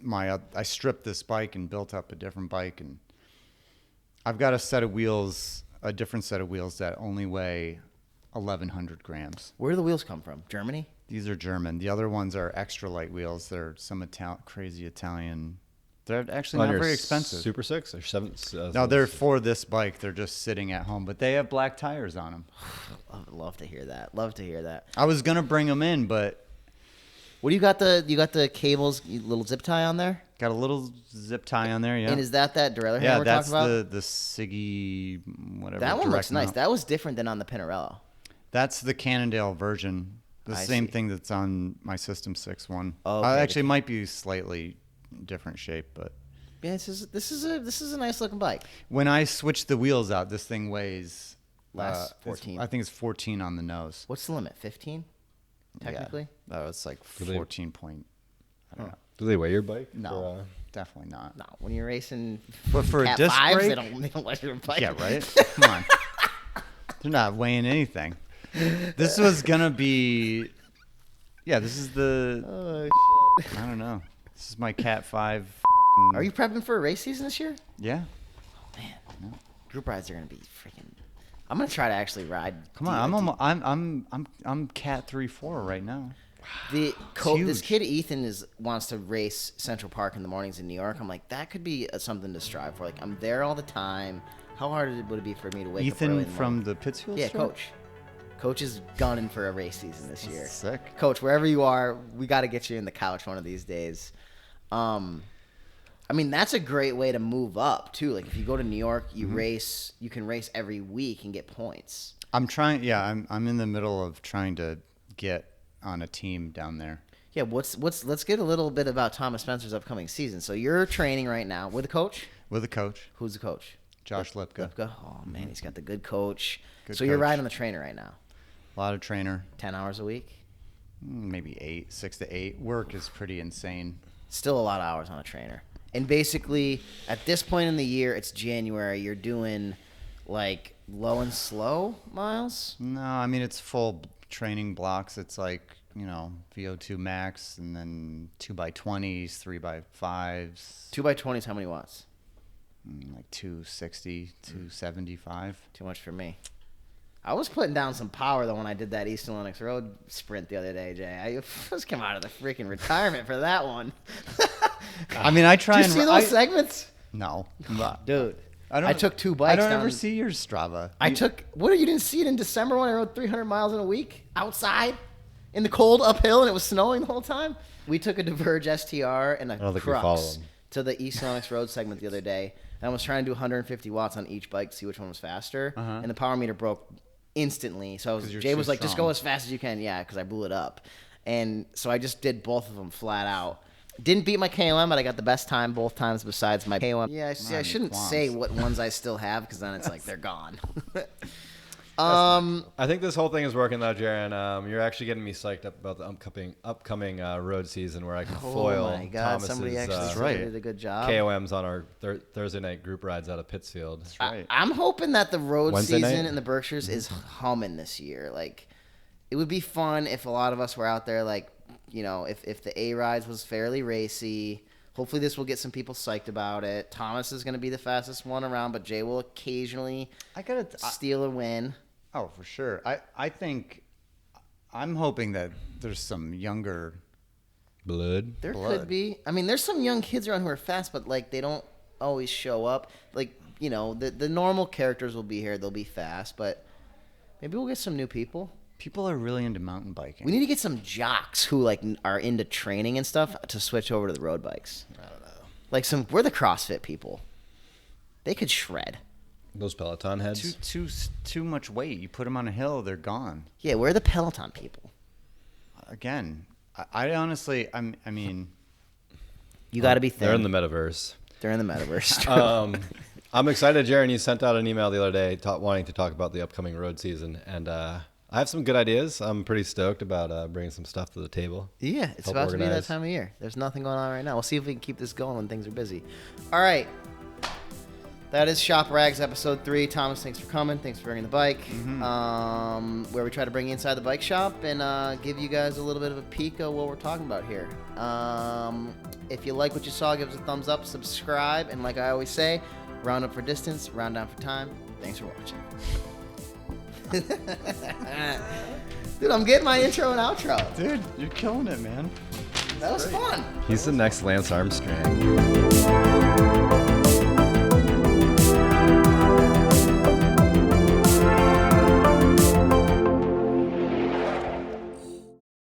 S4: this bike and built up a different bike. And I've got a different set of wheels that only weigh 1,100 grams.
S1: Where do the wheels come from? Germany?
S4: These are German. The other ones are extra light wheels. They're some crazy Italian. They're actually not very expensive.
S3: SuperSix or 7?
S4: No, they're for this bike. They're just sitting at home, but they have black tires on them.
S1: I would love to hear that. Love to hear that.
S4: I was gonna bring them in, but
S1: What do you got the cables, little zip tie on there?
S4: got a little zip tie on there. Yeah,
S1: And is that derailleur
S4: yeah,
S1: hand we're
S4: that's
S1: talking about?
S4: the Sigeyi whatever.
S1: That one looks
S4: direct
S1: nice.
S4: mount.
S1: That was different than on the Pinarello.
S4: That's the Cannondale version. The
S1: I
S4: same
S1: see.
S4: thing that's on my System 6 one.
S1: Oh, okay.
S4: Actually, it might be slightly different shape, but
S1: Yeah, this is a nice looking bike.
S4: when I switch the wheels out, this thing weighs
S1: Less 14.
S4: I think it's 14 on the nose.
S1: What's the limit? 15? Technically?
S4: Yeah. Oh, it's like
S3: Do they-
S4: 14 point. I don't know.
S3: Do they weigh your bike?
S4: No,
S3: Or,
S4: definitely not.
S1: No. When you're racing
S4: But for a
S1: Cat
S4: disc
S1: 5s,
S4: brake,
S1: they don't let your bike.
S4: yeah, right. Come on, they're not weighing anything. This was gonna be. Yeah, this is the.
S1: Oh, shit.
S4: I don't know. This is my Cat 5.
S1: Are you prepping for a race season this year?
S4: Yeah.
S1: Man, group rides are gonna be freaking. I'm gonna try to actually ride.
S4: Come on, I'm Cat 3-4 right now.
S1: This
S4: huge.
S1: kid Ethan wants to race Central Park in the mornings in New York. I'm like, that could be something to strive for. Like, I'm there all the time. How hard would it be for me to wake up early
S4: Ethan
S1: in the
S4: from
S1: morning?
S4: the Pittsfield
S1: Yeah,
S4: store?
S1: Coach. Coach is gunning for a race season this year.
S4: Sick.
S1: Coach, wherever you are, we got to get you in the couch one of these days. I mean, that's a great way to move up too. Like, if you go to New York, you race. You can race every week and get points.
S4: I'm trying. Yeah, I'm in the middle of trying to get on a team down there.
S1: Yeah, let's get a little bit about Thomas Spencer's upcoming season. So you're training right now with a coach?
S4: With a coach,
S1: Who's the coach?
S4: Josh Lipka.
S1: Lipka. Oh man, he's got the good coach.
S4: Good
S1: so you're
S4: coach.
S1: riding the trainer right now.
S4: A lot of trainer.
S1: 10 hours a week.
S4: Maybe 6 to 8. Work is pretty insane.
S1: Still a lot of hours on a trainer. And basically, at this point in the year, it's January. You're doing like low and slow miles.
S4: No, I mean it's full training blocks. It's like, VO2 max, and then 2x20s, 3x5s.
S1: 2x20s, how many watts?
S4: Like 260, 275.
S1: Too much for me. I was putting down some power though when I did that Eastern Lennox Road sprint the other day, Jay. I just came out of the freaking retirement for that one.
S4: I mean, I try
S1: Did you
S4: and
S1: see those segments?
S4: No,
S1: Dude,
S4: I
S1: I took 2 bikes
S4: I don't
S1: down.
S4: ever see your Strava.
S1: You didn't see it in December when I rode 300 miles in a week outside in the cold uphill and it was snowing the whole time? We took a Diverge STR and a
S3: don't think we follow
S1: Crux
S3: them.
S1: to the East Lennox Road segment the other day. And I was trying to do 150 watts on each bike to see which one was faster. And the power meter broke instantly. So
S4: 'Cause you're
S1: Jay
S4: too
S1: was like, just
S4: strong.
S1: go as fast as you can. Yeah, because I blew it up. And so I just did both of them flat out. Didn't beat my KOM, but I got the best time both times besides my KOM. Yeah, I shouldn't
S4: qualms.
S1: say what ones I still have because then it's like they're gone.
S3: I think this whole thing is working though, Jaryn. You're actually getting me psyched up about the upcoming road season where I can foil
S1: Oh my God! Somebody
S3: Thomas's
S1: actually did a good job.
S3: KOMs on our Thursday night group rides out of Pittsfield.
S4: Right.
S1: I'm hoping that the road
S3: Wednesday
S1: season
S3: night?
S1: in the Berkshires is humming this year. Like, it would be fun if a lot of us were out there. Like, if the A rides was fairly racy. Hopefully, this will get some people psyched about it. Thomas is going to be the fastest one around, but Jay will occasionally steal a win.
S4: Oh, for sure. I think I'm hoping that there's some younger.
S3: Blood.
S1: There
S4: Blood.
S1: could be. I mean, there's some young kids around who are fast, but like they don't always show up. Like, the normal characters will be here. They'll be fast, but maybe we'll get some new people.
S4: People are really into mountain biking.
S1: We need to get some jocks who like are into training and stuff to switch over to the road bikes.
S3: I don't know.
S1: Like we're the CrossFit people. They could shred.
S3: Those Peloton heads.
S4: Too much weight. You put them on a hill, they're gone.
S1: Yeah, we're the Peloton people.
S4: Again, I honestly, I mean,
S1: You got to be thin.
S3: They're in the metaverse.
S1: They're in the metaverse.
S3: I'm excited, Jaryn. You sent out an email the other day wanting to talk about the upcoming road season, and I have some good ideas. I'm pretty stoked about bringing some stuff to the table.
S1: Yeah, it's
S3: Help
S1: about to be that
S3: organize.
S1: time of year. There's nothing going on right now. We'll see if we can keep this going when things are busy. All right. That is Shop Rags episode 3. Thomas, thanks for coming. Thanks for bringing the bike. Where we try to bring you inside the bike shop and give you guys a little bit of a peek of what we're talking about here. If you like what you saw, give us a thumbs up, subscribe, and like I always say, round up for distance, round down for time. Thanks for watching. Dude, I'm getting my intro and outro.
S4: dude, you're killing it, man.
S1: That was fun.
S3: He's the next Lance Armstrong.